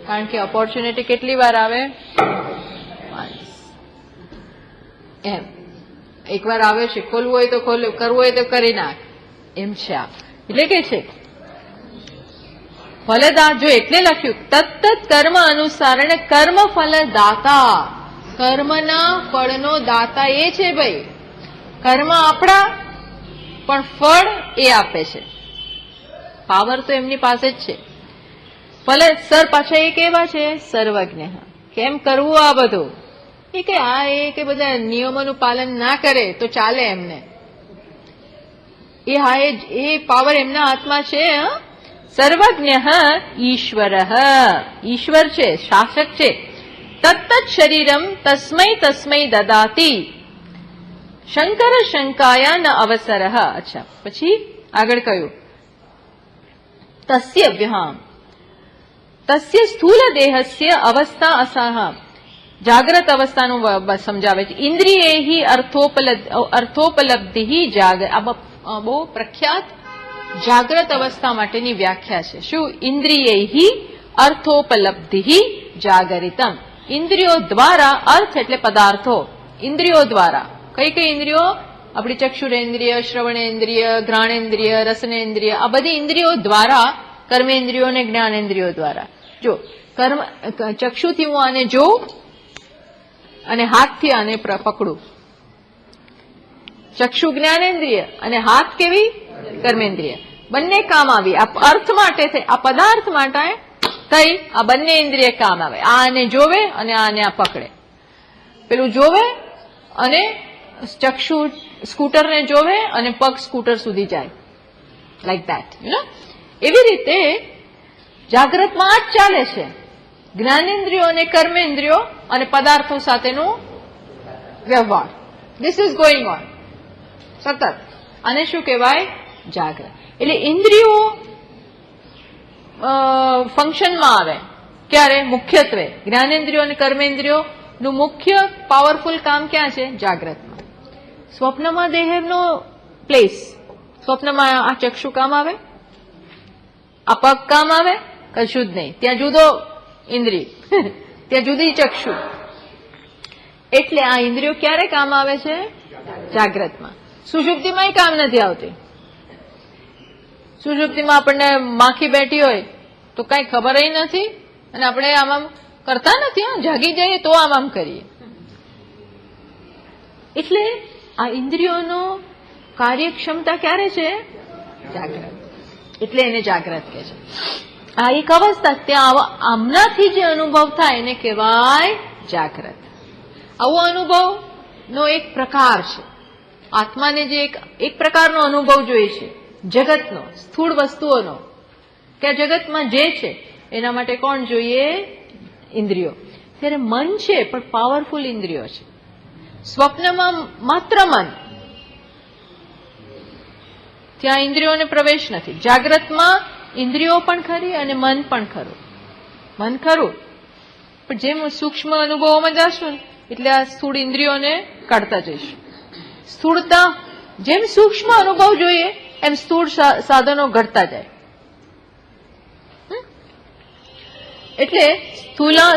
કારણ કે ઓપોર્ચ્યુનિટી કેટલી વાર આવે? એમ એકવાર આવે છે. ખોલવું હોય તો ખોલ, કરવું હોય તો કરી નાખ. એમ છે આ. એટલે કે છે ફલદા. જો એટલે લખ્યું તત્ત કર્મ અનુસારણ કર્મ ફલ દાતા. કર્મના ફળનો દાતા એ છે ભાઈ. કર્મ આપણા, પણ ફળ એ આપે છે. પાવર તો એમની પાસે જ છે. ભલે સર પાછા એ કેવા છે સર્વજ્ઞ. કેમ કરવું આ બધું? એ કે આ એ કે બધા નિયમોનું પાલન ના કરે તો ચાલે એમને. એ હા એ પાવર એમના હાથમાં છે. સર્વજ્ઞ ઈશ્વર, ઈશ્વર છે, શાસક છે. તત્ત શરીરમ તસ્મૈ તસ્મૈ દદાતી શંકર શંકાયા ન અવસર. અચ્છા, પછી આગળ કયું? તસ્ય વ્યહામ તસ્ય સ્થૂલ દેહસ્ય અવસ્થા અસહ. જાગ્રત અવસ્થાનું સમજાવે છે. ઇન્દ્રિયૈ અર્થોપલબ્ધિ જાગ્રત. આ બહુ પ્રખ્યાત જાગ્રત અવસ્થા માટેની વ્યાખ્યા છે. શું? ઇન્દ્રિયૈ અર્થોપલબ્ધિ જાગરિતમ. ઇન્દ્રિયો દ્વારા, અર્થ એટલે પદાર્થો, ઇન્દ્રિયો દ્વારા. કઈ કઈ ઇન્દ્રિયો? આપણી ચક્ષુરેન્દ્રિય, શ્રવણેન્દ્રિય, ઘ્રાણેન્દ્રિય, રસનેન્દ્રિય, આ બધી ઇન્દ્રિયો દ્વારા, કર્મેન્દ્રિયો અને જ્ઞાનેન્દ્રિયો દ્વારા. જો કર્મ, ચક્ષુથી હું આને જોઉં અને હાથથી આને પકડું. ચક્ષુ જ્ઞાનેન્દ્રિય અને હાથ કેવી? કર્મેન્દ્રિય. બંને કામ આવી. આ અર્થ માટે થઈ, આ પદાર્થ માટે થઈ, આ બંને ઇન્દ્રિય કામ આવે. આ આને જોવે અને આને આ પકડે. પેલું જોવે અને ચક્ષુ સ્કૂટરને જોવે અને પગ સ્કૂટર સુધી જાય. લાઈક ધેટ, એવી રીતે જાગ્રતમાં આ જ ચાલે છે. જ્ઞાનેન્દ્રિયો અને કર્મેન્દ્રિયો અને પદાર્થો સાથેનું વ્યવહાર. ધીસ ઇઝ ગોઈંગ ઓન સતત. આને શું કહેવાય? જાગ્રત. એટલે ઇન્દ્રિયો ફંક્શનમાં આવે ક્યારે? મુખ્યત્વે જ્ઞાનેન્દ્રિયો અને કર્મેન્દ્રિયો નું મુખ્ય પાવરફુલ કામ ક્યાં છે? જાગ્રતમાં. સ્વપ્નમાં દે હેવ નો પ્લેસ. સ્વપ્નમાં આ ચક્ષુ કામ આવે? આ પગ કામ આવે? કશું જ નહીં. ત્યાં જુદો ઇન્દ્રિય, ત્યાં જુદી ચક્ષુ. એટલે આ ઇન્દ્રિયો ક્યારે કામ આવે છે? જાગ્રતમાં. સુષુપ્તિમાં કામ નથી આવતી. સુષુપ્તિમાં આપણને માખી બેઠી હોય તો કઈ ખબર નથી અને આપણે આમ કરતા નથી. જાગી જઈએ તો આમ કરીએ. એટલે આ ઇન્દ્રિયોનો કાર્યક્ષમતા ક્યારે છે? જાગ્રત. એટલે એને જાગ્રત કહે છે. આ એક અવસ્થા, ત્યાં આમનાથી જે અનુભવ થાય એને કહેવાય જાગ્રત. આવો અનુભવ નો એક પ્રકાર છે. આત્માને જે એક પ્રકારનો અનુભવ જોઈએ છે જગતનો, સ્થૂળ વસ્તુઓનો, કે આ જગતમાં જે છે એના માટે કોણ જોઈએ? ઇન્દ્રિયો. ત્યારે મન છે પણ પાવરફુલ ઇન્દ્રિયો છે. સ્વપ્નમાં માત્ર મન, ત્યાં ઇન્દ્રિયોને પ્રવેશ નથી. જાગ્રતમાં ઇન્દ્રિયો પણ ખરી અને મન પણ ખરું. મન ખરું પણ જેમ સૂક્ષ્મ અનુભવોમાં જશું એટલે આ સ્થૂળ ઇન્દ્રિયોને કાઢતા જઈશું. સ્થૂળતા, જેમ સૂક્ષ્મ અનુભવ જોઈએ એમ સ્થૂળ સાધનો ઘટતા જાય. એટલે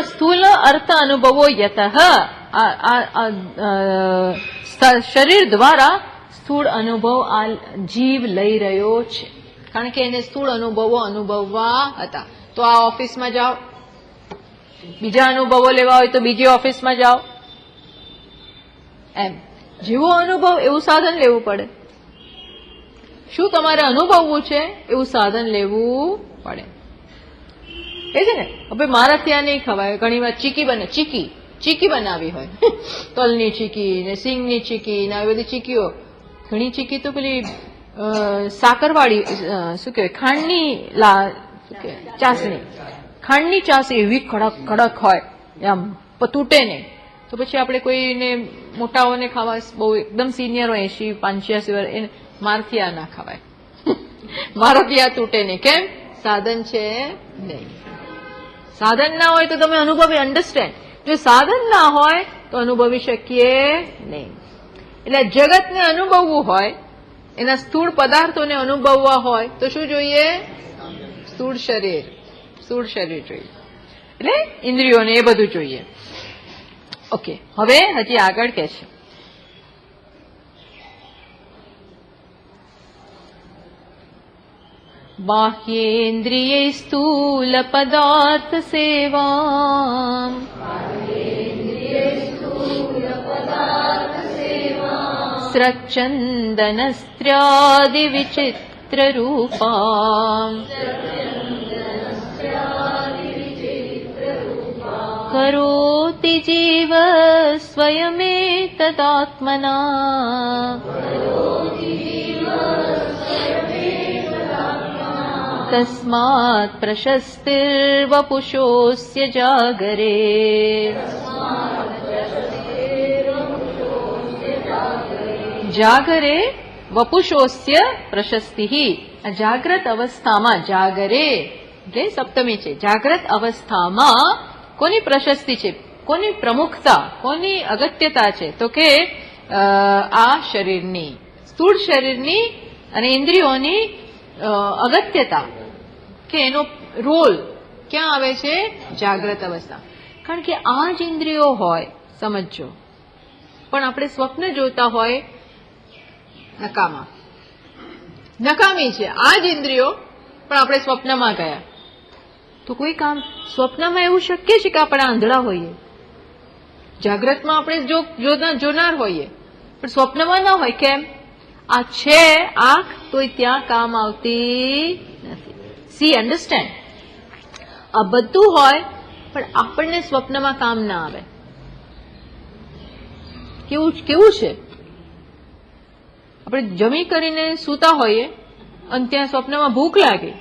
સ્થૂલ અર્થ અનુભવો યતઃ, શરીર દ્વારા સ્થૂળ અનુભવ આ જીવ લઈ રહ્યો છે. કારણ કે એને સ્થૂળ અનુભવો અનુભવવા હતા. તો આ ઓફિસમાં જાઓ, બીજા અનુભવો લેવા હોય તો બીજી ઓફિસમાં જાઓ. એમ જેવો અનુભવ એવું સાધન લેવું પડે. શું તમારે અનુભવવું છે એવું સાધન લેવું પડે. એ છે ને, હવે મારા ત્યાં નહીં ખવાય. ઘણી વાર ચીકી બને, ચીકી બનાવી હોય, તલની ચીકી ને સિંગની ચીકી ને આવી બધી ચીકીઓ. ઘણી ચીકી તો પેલી સાકરવાળી, શું કહેવાય, ખાંડની ચાસણી, ખાંડની ચાસણી એવી કડક કડક હોય, આમ તૂટે નહીં. તો પછી આપણે કોઈને મોટાઓને ખાવા, બહુ એકદમ સિનિયર હોય 80-85 વર્ષ, એને મારથી આ ના ખવાય. મારાથી આ તૂટે નહીં. કેમ? સાધન છે નહીં. સાધન ના હોય તો તમે અનુભવી, અન્ડરસ્ટેન્ડ. જો સાધન ના હોય તો અનુભવી શકીએ નહીં. એટલે જગતને અનુભવવું હોય, એના સ્થૂળ પદાર્થોને અનુભવવા હોય તો શું જોઈએ? સ્થૂળ શરીર જોઈએ. એટલે ઇન્દ્રિયોને એ બધું જોઈએ. ઓકે, હવે હજી આગળ કે છે બાહ્યેન્દ્રિય સ્થૂલ પદાર્થ સેવા સ્રચ્છંદનસ્ત્રાદિ વિચિત્ર રૂપા करोति जीव स्वयमेतदात्मना तस्मात् प्रशस्तिर्वपुषोऽस्य जागरे जागरे वपुषोऽस्य प्रशस्तिः જાગ્રત અવસ્થામાં જાગરે એટલે સપ્તમી છે. જાગ્રત અવસ્થામાં કોની પ્રશસ્તિ છે, કોની પ્રમુખતા, કોની અગત્યતા છે? તો કે આ શરીરની, સ્થૂળ શરીરની અને ઇન્દ્રિયોની અગત્યતા કે એનો રોલ ક્યાં આવે છે? જાગ્રત અવસ્થા. કારણ કે આ જ ઇન્દ્રિયો હોય, સમજો, પણ આપણે સ્વપ્ન જોતા હોય નકામી છે આ જ ઇન્દ્રિયો, પણ આપણે સ્વપ્નમાં ગયા તો કોઈ કામ. સ્વપ્નમાં એવું શક્ય છે કે આપણે આંધળા હોઈએ, જાગ્રતમાં આપણે જોનાર હોઈએ, પણ સ્વપ્નમાં ના હોય. કેમ? આ છે આંખ તોય ત્યાં કામ આવતી નથી. C, understand? આ બધું હોય પણ આપણને સ્વપ્નમાં કામ ના આવે. કેવું છે? આપણે જમી કરીને સૂતા હોઈએ અને ત્યાં સ્વપ્નમાં ભૂખ લાગે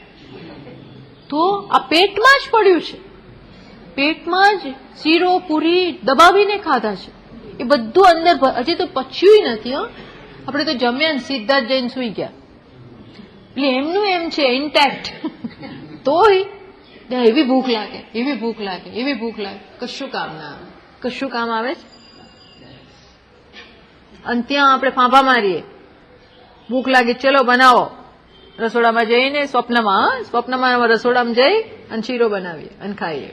તો આ પેટમાં જ પડ્યું છે, પેટમાં જ શીરો પૂરી દબાવીને ખાધા છે, એ બધું અંદર હજી તો પચ્યું નથી. આપણે તો જમ્યા ને સીધા જ જઈને સુઈ ગયા, એટલે એમનું એમ છે ઇન્ટેક્ટ. તોય એવી ભૂખ લાગે, કશું કામ ના આવે. કશું કામ આવે છે? અને ત્યાં આપણે ફાંફા મારીએ, ભૂખ લાગે, ચલો બનાવો. રસોડામાં જઈને સ્વપ્નમાં રસોડામાં જઈ અને શીરો બનાવીએ અને ખાઈએ.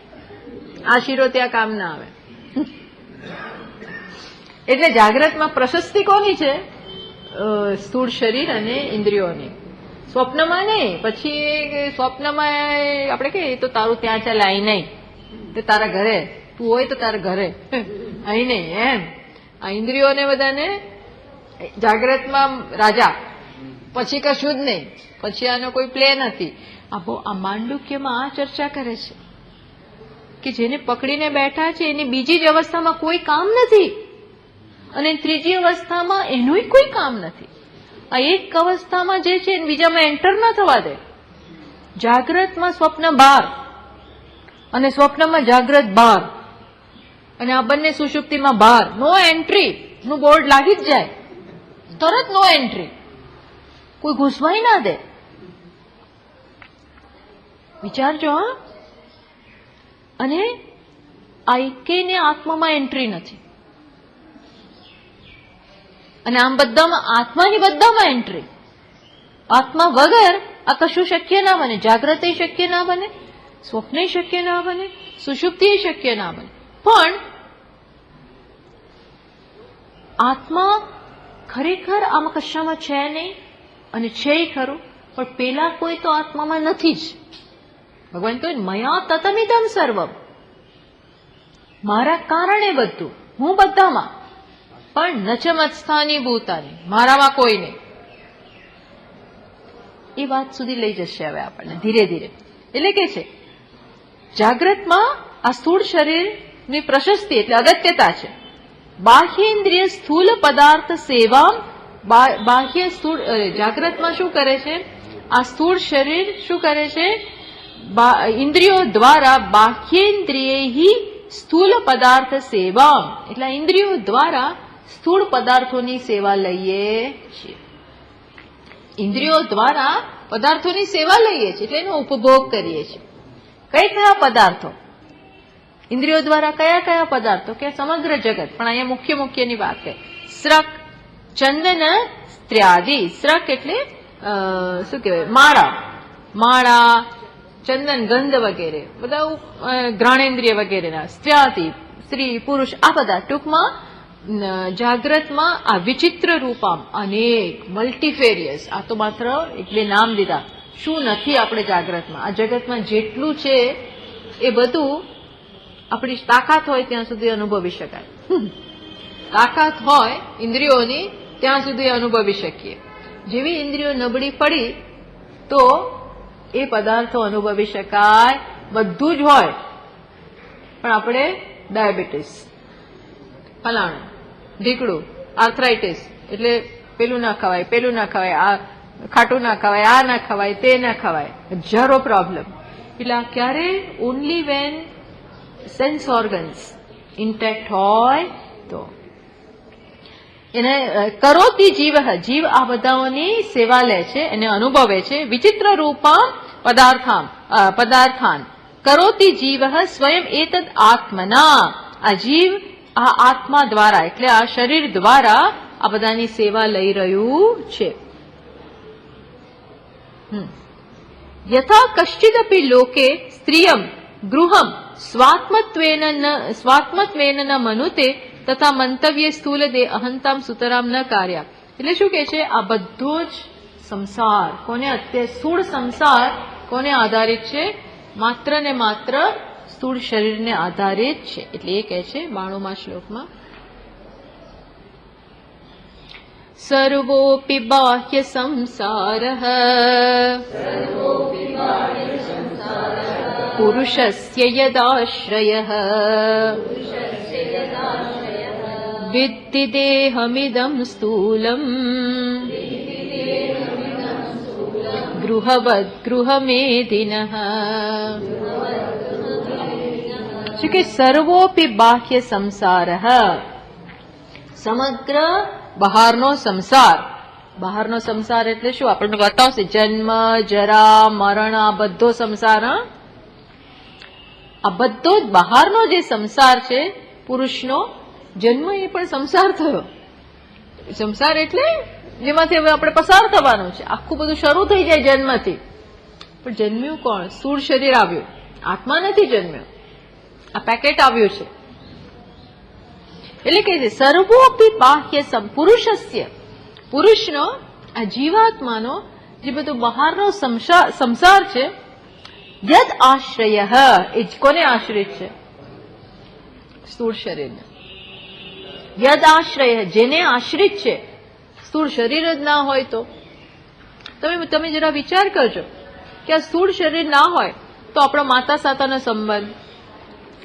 આ શીરો ત્યાં કામ ના આવે. એટલે જાગ્રતમાં પ્રશસ્તિ કોની છે? સ્થૂળ શરીર અને ઇન્દ્રિયોની. સ્વપ્નમાં નહીં. પછી સ્વપ્નમાં આપણે કહીએ તો તારું ત્યાં ચાલ, અહીં નહીં, તે તારા ઘરે, તું હોય તો તારા ઘરે, અહીં નહીં. એમ આ ઇન્દ્રિયોને બધાને જાગ્રતમાં રાજા, પછી કશું જ નહીં, પછી આનો કોઈ પ્લે નથી. આ માંડુક્યમાં આ ચર્ચા કરે છે કે જેને પકડીને બેઠા છે એની બીજી જ અવસ્થામાં કોઈ કામ નથી અને ત્રીજી અવસ્થામાં એનું કોઈ કામ નથી. આ એક અવસ્થામાં જે છે બીજામાં એન્ટર ના થવા દે. જાગ્રતમાં સ્વપ્ન બહાર અને સ્વપ્નમાં જાગ્રત બહાર, અને આ બંને સુષુપ્તિમાં બહાર. નો એન્ટ્રી નું બોર્ડ લાગી જ જાય, તરત નો એન્ટ્રી, કોઈ ઘૂસવાય ના દે. વિચારજો. અને આ એકેયને આત્મામાં એન્ટ્રી નથી, અને આમ બધામાં આત્માની બધામાં એન્ટ્રી. આત્મા વગર આ કશું શક્ય ના બને. જાગ્રત શક્ય ના બને, સ્વપ્ન શક્ય ના બને, સુષુપ્તિ શક્ય ના બને. પણ આત્મા ખરેખર આમાં કશામાં છે નહીં, અને છે ખરું, પણ પેલા કોઈ તો આત્મામાં નથી જ. ભગવાન તો મયા તતમિદમ સર્વમ, મારા કારણે બધું, હું બધામાં, પણ ન ચ મત્સ્થાની ભૂતાની, મારામાં કોઈ નહીં. એ વાત સુધી લઈ જશે હવે આપણને ધીરે ધીરે. એટલે કે છે જાગ્રતમાં આ સ્થૂળ શરીરની પ્રશસ્તિ એટલે અગત્યતા છે. બાહ્યેન્દ્રિય સ્થૂલ પદાર્થ સેવા, બાહ્ય સ્થૂળ જાગ્રતમાં શું કરે છે? આ સ્થૂળ શરીર શું કરે છે? ઇન્દ્રિયો દ્વારા બાહ્યેન્દ્રિય સ્થૂલ પદાર્થ સેવા, એટલે ઇન્દ્રિયો દ્વારા સ્થૂળ પદાર્થોની સેવા લઈએ છીએ. ઇન્દ્રિયો દ્વારા પદાર્થોની સેવા લઈએ છીએ એટલે એનો ઉપભોગ કરીએ છીએ. કયા પદાર્થો? ઇન્દ્રિયો દ્વારા કયા પદાર્થો? કે સમગ્ર જગત, પણ અહીંયા મુખ્યની વાત છે. સ્રક, ચંદન, સ્ત્ર્યાદિ. સ્રક એટલે શું કહેવાય? માળા, ચંદન, ગંધ વગેરે બધા ઘ્રાણેન્દ્રિય વગેરેના. સ્ત્ર્યાદિ, સ્ત્રી, પુરુષ, આ બધા ટૂંકમાં જાગ્રતમાં આ વિચિત્ર રૂપામ અનેક, મલ્ટીફેરિયસ. આ તો માત્ર એક બે નામ દીધા. શું નથી આપણે જાગ્રતમાં? આ જગતમાં જેટલું છે એ બધું આપણી તાકાત હોય ત્યાં સુધી અનુભવી શકાય. તાકાત હોય ઇન્દ્રિયોની ત્યાં સુધી અનુભવી શકીએ. જેવી ઇન્દ્રિયો નબળી પડી તો એ પદાર્થો અનુભવી શકાય. બધું જ હોય પણ આપણે ડાયાબિટીસ, ફલાણું, ઢીકડું, આર્થરાઇટિસ, એટલે પેલું ના ખવાય, પેલું ના ખવાય, આ ખાટું ના ખવાય, આ ના ખવાય, તે ના ખવાય, હજારો પ્રોબ્લેમ. એટલે આ ક્યારે? Only when sense organs intact હોય તો. એને કરોતી જીવ, જીવ આ બધાઓની સેવા લે છે, એને અનુભવે છે. વિચિત્ર રૂપા પદાર્થાન કરોતી જીવ સ્વયં એતદ આત્મના. આ જીવ આ આત્મા દ્વારા એટલે આ શરીર દ્વારા આ બધાની સેવા લઈ રહ્યું છે. યથા કશ્ચિદપી લોકે સ્ત્રિયમ ગૃહમ સ્વાત્મત્વેન ન મનુતે તથા મંતવ્ય સ્થૂલ દે અહંતામ સુતરામ ન કાર્યા. એટલે શું કે છે? આ બધો જ સંસાર કોને અત્યારે સ્થૂળ સંસાર કોને આધારિત છે? માત્ર ને માત્ર સ્થૂળ શરીરને આધારિત છે. એટલે એ કહે છે 92મા શ્લોકમાં, સર્વોપી બાહ્ય સંસારઃ પુરુષસ્ય યદાશ્રયઃ વિદ્ધિ દેહમિદં સ્થૂલમ ગૃહવદ ગૃહમેધિનઃ. શું કે સર્વોપી બાહ્ય સંસારઃ, સમગ્ર બહારનો સંસાર. બહારનો સંસાર એટલે શું? આપણને બતાવશે જન્મ, જરા, મરણ, આ બધો સંસાર. આ બધો જ બહારનો જે સંસાર છે, પુરુષનો જન્મ એ પણ સંસાર થયો. સંસાર એટલે જેમાંથી હવે આપણે પસાર થવાનું છે. આખું બધું શરૂ થઈ જાય જન્મથી. પણ જન્મ્યું કોણ? સ્થૂળ શરીર આવ્યું, આત્મા નથી જન્મ્યો. આ પેકેટ આવ્યું છે. એટલે કે છે સર્વોપી બાહ્ય પુરુષસ્ય, પુરુષનો આ જીવાત્માનો જે બધો બહારનો સંસાર છે, યદ આશ્રય, એ કોને આશ્રિત છે? સ્થૂળ શરીરને. યદ આશ્રય, જેને આશ્રિત છે. સ્થૂળ શરીર જ ના હોય તો તમે જરા વિચાર કરજો કે આ સ્થૂળ શરીર ના હોય તો આપણો માતા સાથેનો સંબંધ,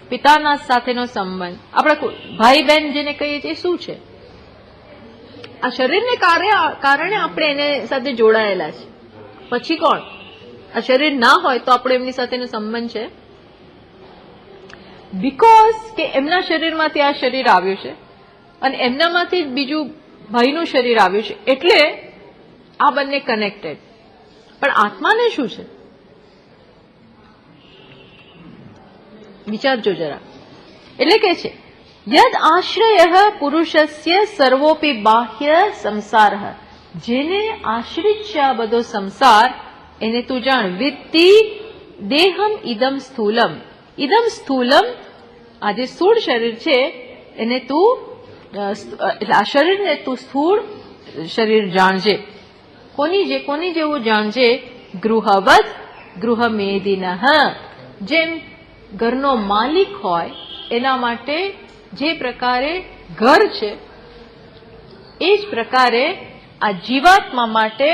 પિતાના સાથેનો સંબંધ, આપણા ભાઈ બહેન જેને કહીએ છીએ શું છે? આ શરીરને કારણે આપણે એને સાથે જોડાયેલા છે. પછી કોણ? આ શરીર ના હોય તો આપણો એમની સાથેનો સંબંધ છે. બીકોઝ કે એમના શરીરમાંથી આ શરીર આવ્યું છે અને એમનામાંથી બીજું ભાઈનું શરીર આવ્યું છે, એટલે આ બંને કનેક્ટેડ. પણ આત્માને શું છે? વિચારજો જરા. એટલે કે છે યદ આશ્રય પુરુષસ્ય સર્વોપી બાહ્ય સંસાર, જેને આશ્રિત છે આ બધો સંસાર, એને તું જાણ. વિત્તિ દેહમ ઇદમ સ્થૂલમ. ઇદમ સ્થૂલમ, આ જે સ્થૂળ શરીર છે એને તું, એટલે આ શરીરને તું સ્થૂળ શરીર જાણજે. કોની જેવું જાણજે? ગૃહવદ ગૃહમેધિનઃ. જેમ ઘરનો માલિક હોય એના માટે જે પ્રકારે ઘર છે, એ જ પ્રકારે આ જીવાત્મા માટે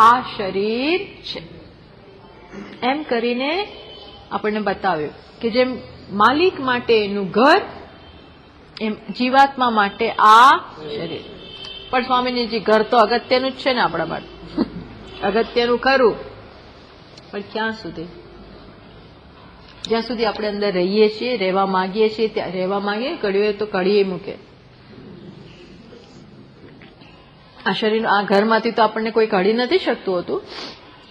આ શરીર છે. એમ કરીને આપણને બતાવ્યું કે જેમ માલિક માટે એનું ઘર, એમ જીવાત્મા માટે આ શરીર. પણ સ્વામીજી, ઘર તો અગત્યનું જ છે ને આપણા માટે. અગત્યનું ખરું, પણ ક્યાં સુધી? જ્યાં સુધી આપણે અંદર રહીએ છીએ, રહેવા માંગીએ છીએ, ત્યાં રહેવા માંગીએ. કડીએ તો કડીએ મૂકે. આ શરીર, આ ઘરમાંથી તો આપણને કોઈ કાઢી નથી શકતું હતું,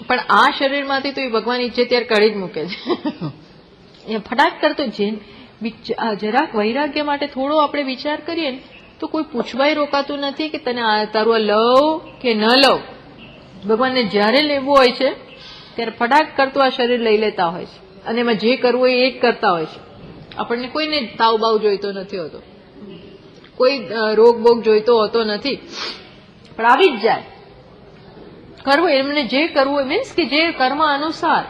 પણ આ શરીરમાંથી તો એ ભગવાન ઈચ્છે ત્યારે કાઢી જ મૂકે છે. એ ફટાક કરતો જરાક વૈરાગ્ય માટે થોડો આપણે વિચાર કરીએ ને તો કોઈ પૂછવાય રોકાતું નથી કે તને તારું લવ કે ન લવ. ભગવાનને જ્યારે લેવું હોય છે ત્યારે ફટાક કરતું આ શરીર લઈ લેતા હોય છે અને એમાં જે કરવું હોય એ જ કરતા હોય છે. આપણને કોઈને તાવ બાવ જોઈતો નથી હોતો, કોઈ રોગ બોગ જોઈતો હોતો નથી, પણ આવી જ જાય. કરવું એમને જે કરવું હોય, મીન્સ કે જે કર્મ અનુસાર.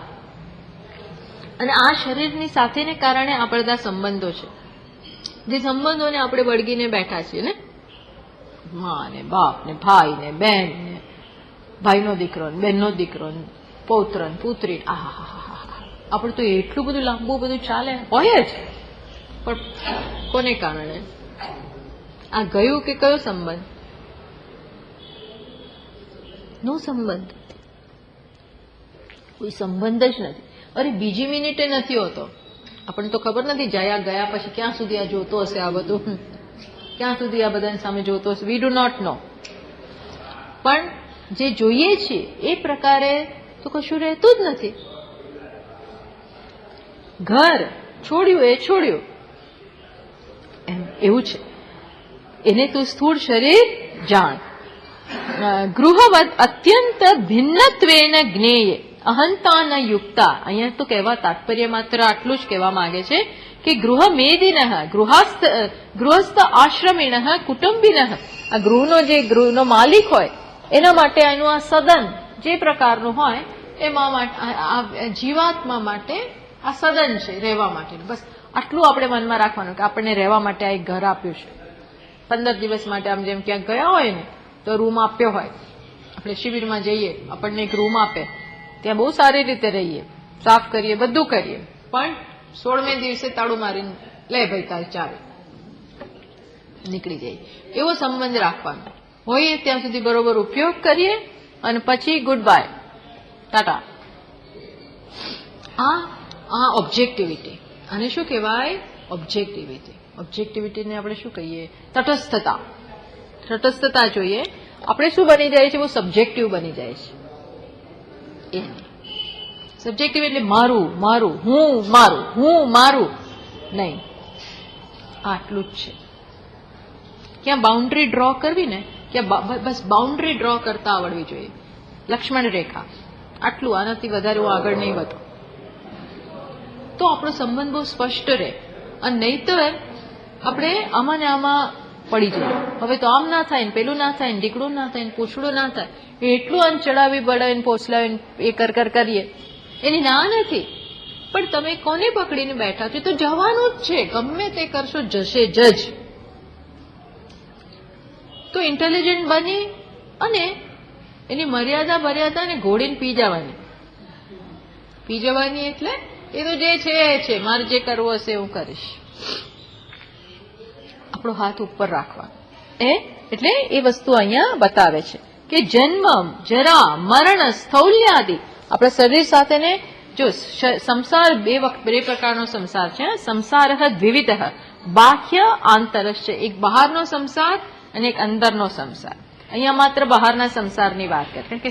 અને આ શરીરની સાથેને કારણે આ બધા સંબંધો છે, જે સંબંધોને આપણે વળગીને બેઠા છીએ ને. મા ને બાપ ને ભાઈ ને બહેન ને, ભાઈનો દીકરો ને બહેનનો દીકરો ને પૌત્ર ને પુત્રી. આપણે તો એટલું બધું લાંબુ બધું ચાલે હોય જ. પણ કોને કારણે? આ ગયું કે કયો સંબંધ? નો સંબંધ, કોઈ સંબંધ જ નથી. અરે બીજી મિનિટે નથી હોતો. આપણને તો ખબર નથી ગયા પછી ક્યાં સુધી આ જોતો હશે, આ બધું ક્યાં સુધી આ બધાની સામે જોતો હશે, વી ડુ નોટ નો. પણ જે જોઈએ છીએ એ પ્રકારે તો કશું રહેતું જ નથી. ઘર છોડ્યું એ છોડ્યું એમ એવું છે. એને તું સ્થૂળ શરીર જાણ. ગૃહવદ અત્યંત ભિન્નત્વેન જ્ઞેય અહંતા ન યુક્તા. અહીંયા તો કહેવા તાત્પર્ય માત્ર આટલું જ કહેવા માંગે છે કે ગૃહમેદિન ગૃહસ્થ આશ્રમિણ કુટુંબિન, આ ગૃહનો માલિક હોય એના માટે એનું આ સદન જે પ્રકારનું હોય એમાં જીવાત્મા માટે આ સદન છે રહેવા માટે. બસ આટલું આપણે મનમાં રાખવાનું કે આપણને રહેવા માટે આ એક ઘર આપ્યું છે. 15 દિવસ માટે આમ જેમ ક્યાંક ગયા હોય ને તો રૂમ આપ્યો હોય. આપણે શિબિરમાં જઈએ, આપણને એક રૂમ આપે, ત્યાં બહુ સારી રીતે રહીએ, સાફ કરીએ, બધું કરીએ, પણ 16મે દિવસે તાળું મારીને લે ભાઈ તારી ચાવી, નીકળી જાય. એવો સંબંધ રાખવાનો હોય ત્યાં સુધી બરોબર ઉપયોગ કરીએ અને પછી ગુડ બાય, ટાટા. આ ઓબ્જેક્ટિવિટી. અને શું કહેવાય? ઓબ્જેક્ટિવિટી. ઓબ્જેક્ટિવિટીને આપણે શું કહીએ? તટસ્થતા. તટસ્થતા જોઈએ. આપણે શું બની જાય છે? બહુ સબ્જેક્ટિવ બની જાય છે. સબ્જેક્ટિવ એટલે મારું મારું, હું મારું નહીં, આટલું જ છે. ક્યાં બાઉન્ડ્રી ડ્રો કરવી ને, ક્યાં બસ બાઉન્ડ્રી ડ્રો કરતા આવડવી જોઈએ. લક્ષ્મણ રેખા આટલું, આનાથી વધારે હું આગળ નહીં વધું. તો આપણો સંબંધ બહુ સ્પષ્ટ રહે. અને નહીતર આપણે આમાં ને આમાં પડી જાય. હવે તો આમ ના થાય ને પેલું ના થાય ને ઢીકડું ના થાય ને પૂછડું ના થાય, એટલું આને ચડાવી બળાવીને પોસલાવીને એ કરીએ. એની ના નથી, પણ તમે કોને પકડીને બેઠા છો? તો જવાનું જ છે. ગમે તે કરશો જશે જ. તો ઇન્ટેલિજન્ટ બની અને એની મર્યાદા ને ઘોડીને પી જવાની. એટલે એ તો જે છે મારે જે કરવું હશે હું કરીશ. આપણો હાથ ઉપર રાખવાનો. એટલે એ વસ્તુ અહીંયા બતાવે છે કે જન્મ, જરા, મરણ, સ્થૌલ્યાદિ. આપણા શરીર સાથે ને જો સંસાર બે પ્રકારનો સંસાર છે. સંસાર દ્વિવિધ, બાહ્ય આંતરશ્ચ. એક બહારનો સંસાર અને એક અંદરનો સંસાર. અહીંયા માત્ર બહારના સંસારની વાત કરે, કારણ કે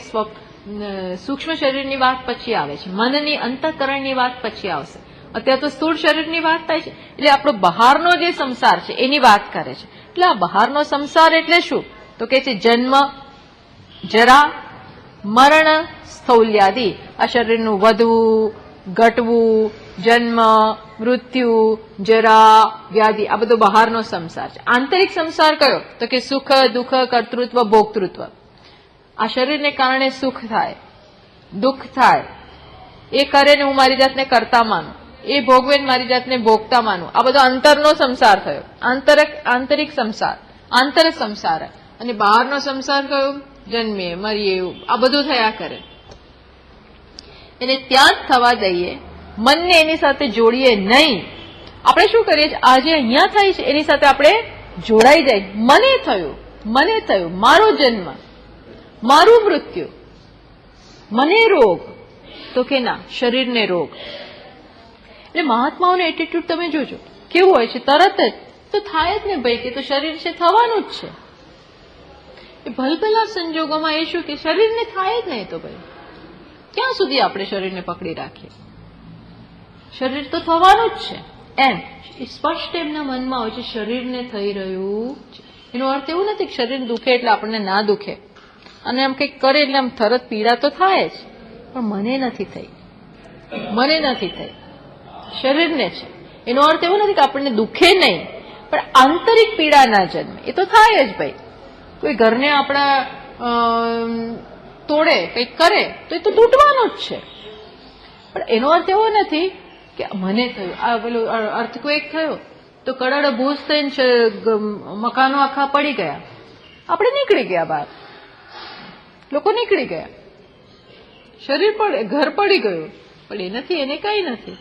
સૂક્ષ્મ શરીરની વાત પછી આવે છે, મનની અંતઃકરણની વાત પછી આવશે. અત્યારે તો સ્થૂળ શરીરની વાત થાય છે, એટલે આપણો બહારનો જે સંસાર છે એની વાત કરે છે. એટલે આ બહારનો સંસાર એટલે શું? તો કે છે જન્મ, જરા, મરણ, સ્થૌલ્યાદિ. આ શરીરનું વધવું, ઘટવું, જન્મ, મૃત્યુ, જરા, વ્યાધિ, આ બધો બહારનો સંસાર છે. આંતરિક સંસાર કયો? તો કે સુખ, દુઃખ, કર્તૃત્વ, ભોક્તૃત્વ. આ શરીરને કારણે સુખ થાય, દુઃખ થાય, એ કરે ને હું મારી જાતને કરતા માનું, એ ભોગવે ને મારી જાતને ભોગતા માનું. આ બધો અંતરનો સંસાર થયો, આંતરિક સંસાર, આંતર સંસાર. અને બહારનો સંસાર કયો? જન્મીએ, મરીએ, એવું આ બધું થયા કરે. એને ત્યાં જ થવા દઈએ, મનને એની સાથે જોડીએ નહીં. આપણે શું કરીએ છીએ? આજે અહીંયા થાય છે એની સાથે આપણે જોડાઈ જાય. મને થયું, મારો જન્મ, મારું મૃત્યુ, મને રોગ, તો કે ના, શરીરને રોગ. એટલે મહાત્માઓનો એટીટ્યુડ તમે જોજો કેવું હોય છે. તરત જ તો થાય જ ને ભાઈ, કે તો શરીર છે, થવાનું જ છે. એ ભલભલા સંજોગોમાં એ શું કે શરીરને થાય જ નહીં, તો ભાઈ ક્યાં સુધી આપણે શરીરને પકડી રાખીએ? શરીર તો થવાનું જ છે. એમ સ્પષ્ટ એમના મનમાં હોય છે શરીરને થઈ રહ્યું છે. એનો અર્થ એવું નથી કે શરીર દુખે એટલે આપણને ના દુખે, અને આમ કંઈક કરે એટલે આમ તરત પીડા તો થાય જ, પણ મને નથી થઈ, શરીરને છે. એનો અર્થ એવો નથી કે આપણને દુખે નહીં, પણ આંતરિક પીડા ના જન્મે. એ તો થાય જ ભાઈ. કોઈ ઘરને આપણા તોડે, કંઈક કરે તો એ તો તૂટવાનું જ છે. પણ એનો અર્થ એવો નથી કે મને થયું. આ પેલું અર્થક્વેક થયો તો કડડ ભૂસ થઈને મકાનો આખા પડી ગયા, આપણે નીકળી ગયા બહાર, લોકો નીકળી ગયા, શરીર ઘર પડી ગયું, પણ એ નથી, એને કઈ નથી.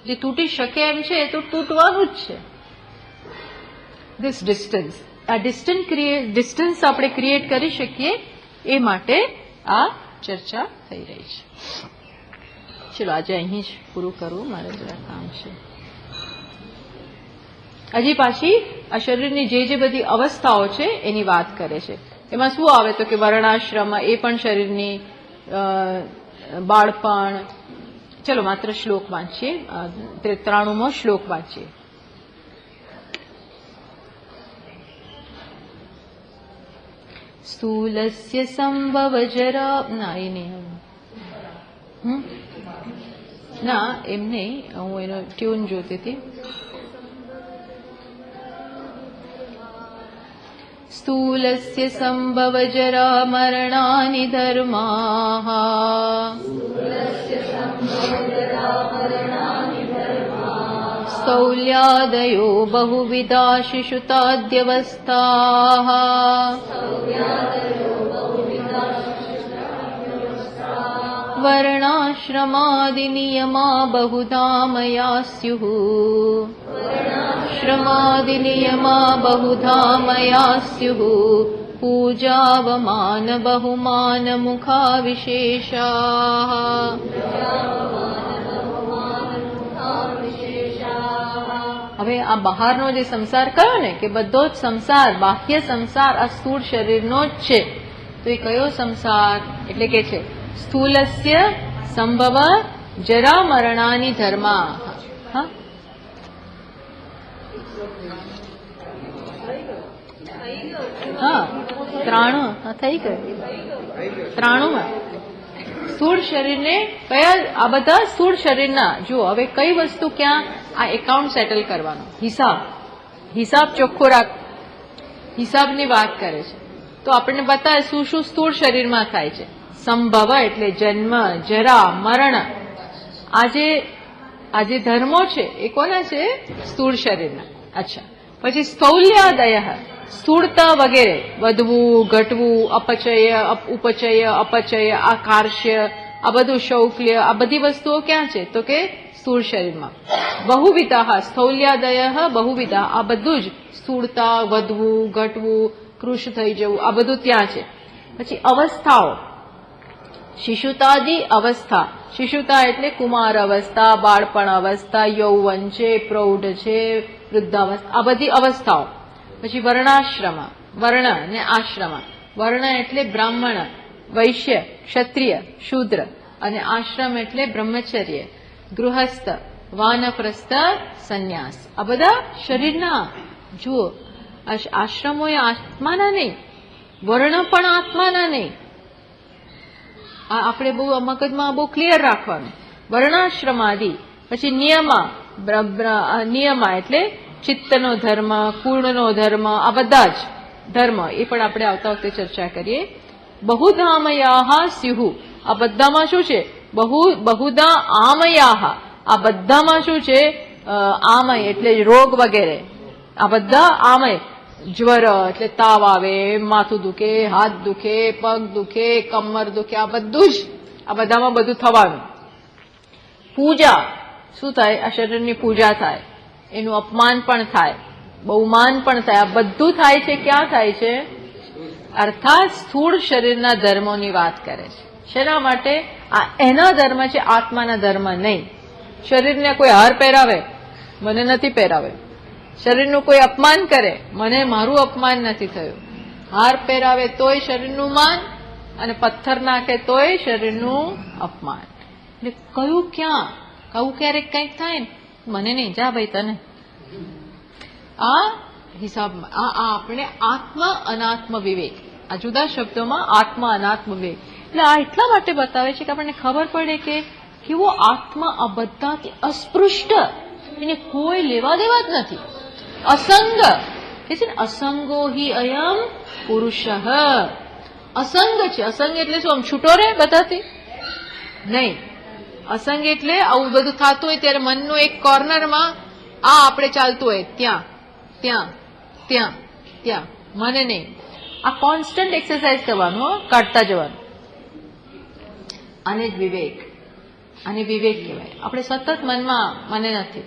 જે તૂટી શકે એમ છે એ તો તૂટવાનું જ છે. ધીસ ડિસ્ટન્સ, આ ડિસ્ટન્સ આપણે ક્રિએટ કરી શકીએ એ માટે આ ચર્ચા થઈ રહી છે. ચલો આજે અહીં જ પૂરું કરવું, મારે જરા કામ છે. હજી પાછી આ શરીરની જે બધી અવસ્થાઓ છે એની વાત કરે છે. એમાં શું આવે તો કે વર્ણાશ્રમ એ પણ શરીરની, બાળપણ. ચલો માત્ર શ્લોક વાંચીએ, 93મો શ્લોક વાંચીએ. સ્થૂલસ્ય સંભવ જરા, ના એ નહીં, ના એમ નહીં, હું એનો ટ્યુન જોતી હતી. स्थूलस्य संभव जरा मरणानि धर्माः स्थौल्यादयो बहुविधा शिशुताद्यवस्थाः वर्णाश्रमादिनियमा बहुधा मया स्युः श्रमादिनियमा बहुधा मया स्युः पूजावमान बहुमान मुखा विशेषाः. હવે આ બહારનો જે સંસાર કયો ને કે બધો જ સંસાર, બાહ્ય સંસાર આ સ્થૂળ શરીરનો જ છે. તો એ કયો સંસાર? એટલે કે છે સ્થૂલસ્ય સંભવ જરા મરણાની ધર્મા. હા, હા 93 થઈ ગયું. 93માં સ્થૂળ શરીરને કયા, આ બધા સ્થૂળ શરીરના. જુઓ હવે કઈ વસ્તુ ક્યાં, આ એકાઉન્ટ સેટલ કરવાનો, હિસાબ ચોખ્ખો રાખ, હિસાબની વાત કરે છે. તો આપણને બતાવે શું શું સ્થૂળ શરીરમાં થાય છે. સંભવ એટલે જન્મ, જરા, મરણ. આ જે ધર્મો છે એ કોના છે? સ્થૂળ શરીરના. અચ્છા, પછી સ્થૌલ્યાદય, સ્થૂળતા વગેરે, વધવું, ઘટવું, અપચય, ઉપચય, અપચય, આ કાર્શ્ય, આ બધું શૌક્લ્ય, આ બધી વસ્તુઓ ક્યાં છે તો કે સ્થૂળ શરીરમાં. બહુવિધા, સ્થૌલ્યાદય બહુવિધા, આ બધું જ સ્થૂળતા, વધવું, ઘટવું, કૃશ થઈ જવું, આ બધું ત્યાં છે. પછી અવસ્થાઓ, શિશુતાદિ અવસ્થા. શિશુતા એટલે કુમાર અવસ્થા, બાળપણ અવસ્થા, યૌવન છે, પ્રૌઢ છે, વૃદ્ધાવસ્થા, આ બધી અવસ્થાઓ. પછી વર્ણાશ્રમ, વર્ણ ને આશ્રમ. વર્ણ એટલે બ્રાહ્મણ, વૈશ્ય, ક્ષત્રિય, શૂદ્ર, અને આશ્રમ એટલે બ્રહ્મચર્ય, ગૃહસ્થ, વાનપ્રસ્થ, સંન્યાસ. આ બધા શરીરના. જુઓ, આશ્રમો એ આત્માના નહીં, વર્ણ પણ આત્માના નહીં. આ આપણે બહુ મગજમાં બહુ ક્લિયર રાખવાનું. વર્ણાશ્રમાદિ. પછી નિયમા એટલે ચિત્તનો ધર્મ, પૂર્ણનો ધર્મ, આ બધા જ ધર્મ, એ પણ આપણે આવતા વખતે ચર્ચા કરીએ. બહુધામયાહ સ્યુઃ, આ બધામાં શું છે? બહુધા આમયાહ, આ બધામાં શું છે? આમય એટલે રોગ વગેરે, આ બધા આમય. જ્વર એટલે તાવ આવે, માથું દુખે, હાથ દુખે, પગ દુખે, કમર દુખે, આ બધું જ, આ બધામાં બધું થવાનું. પૂજા શું થાય? આ શરીરની પૂજા થાય, એનું અપમાન પણ થાય, બહુમાન પણ થાય, આ બધું થાય છે. ક્યાં થાય છે? અર્થાત સ્થૂળ શરીરના ધર્મોની વાત કરે છે. શેના માટે? આ એના ધર્મ છે, આત્માના ધર્મ નહીં. શરીરને કોઈ હાર પહેરાવે, મને નથી પહેરાવે. શરીરનું કોઈ અપમાન કરે, મને મારું અપમાન નથી થયું. હાર પહેરાવે તોય શરીરનું માન, અને પથ્થર નાખે તોય શરીરનું અપમાન. એટલે કયું ક્યાં, કયું ક્યારેક કંઈક થાય ને, મને નહીં, જા ભાઈ તને. આ હિસાબમાં આ આપણે આત્મ અનાત્મ વિવેક, આ જુદા શબ્દોમાં આત્મ અનાત્મ વિવેક. એટલે આ એટલા માટે બતાવે છે કે આપણને ખબર પડે કે કેવો આત્મા આ બધાથી અસ્પૃષ્ટ, એને કોઈ લેવા દેવા જ નથી. અસંગ કે છે ને, અસંગો હિ અયમ પુરુષ. અસંગ છે. અસંગ એટલે શું? આમ છૂટો રહે બધાથી? નહીં. અસંગ એટલે આવું બધું થતું હોય ત્યારે મનનું એક કોર્નરમાં આ આપણે ચાલતું હોય, ત્યાં ત્યાં ત્યાં ત્યાં, મને નહીં. આ કોન્સ્ટન્ટ એક્સરસાઇઝ કરવાનું, કાઢતા જવાનું. અને જ વિવેક. આને વિવેક કહેવાય. આપણે સતત મનમાં મને નથી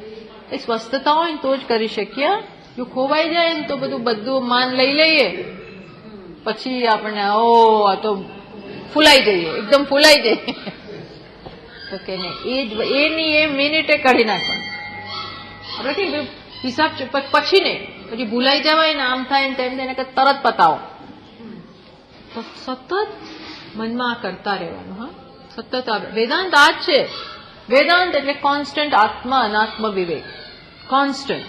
એ સ્વસ્થતા હોય ને તો જ કરી શકીએ. જો ખોવાઈ જાય ને તો બધું માન લઈ લઈએ પછી આપણને આ તો ફૂલાઈ જઈએ, એકદમ ફૂલાઈ જઈએ તો કે એની એ મિનિટે કાઢી નાખવાનું. આપણે કે હિસાબ પછી નહીં, પછી ભૂલાઈ જવાય ને આમ થાય ને તેમ તેને તરત પતાવો. તો સતત મનમાં કરતા રહેવાનું. હા, સતત વેદાંત આ જ છે. વેદાંત એટલે કોન્સ્ટન્ટ આત્મા અનાત્મ વિવેક, કોન્સ્ટન્ટ.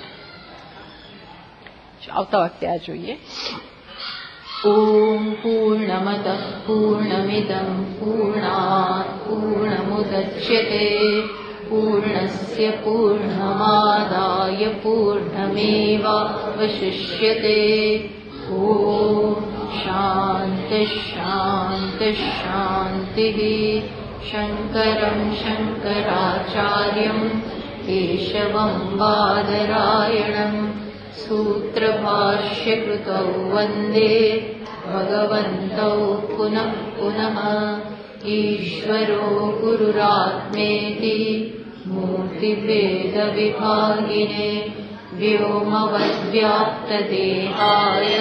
આવતા વખતે આ જોઈએ. ઓમ પૂર્ણમદ પૂર્ણમિદં પૂર્ણાત પૂર્ણમુદચ્યતે પૂર્ણસ્ય પૂર્ણમાદાય પૂર્ણમેવાવશિષ્યતે. ઓમ શાંતિ શાંતિ શાંતિ. શંકરં શંકરાચાર્યં કેશવં બાદરાયણં सूत्रभाष्यकृतौ वन्दे भगवन्तौ पुनः पुनः. ईश्वरो गुरुरात्मेति मूर्तिभेदविभागिने व्योमवद्व्याप्तदेहाय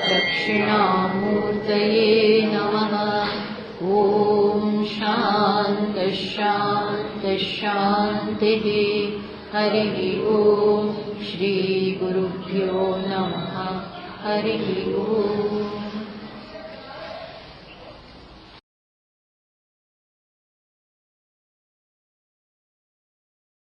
दक्षिणामूर्तये नमः. ॐ शान्ति शान्ति शान्तिः. हरिः ॐ. श्री गुरुभ्यो नमः. हरिः ॐ.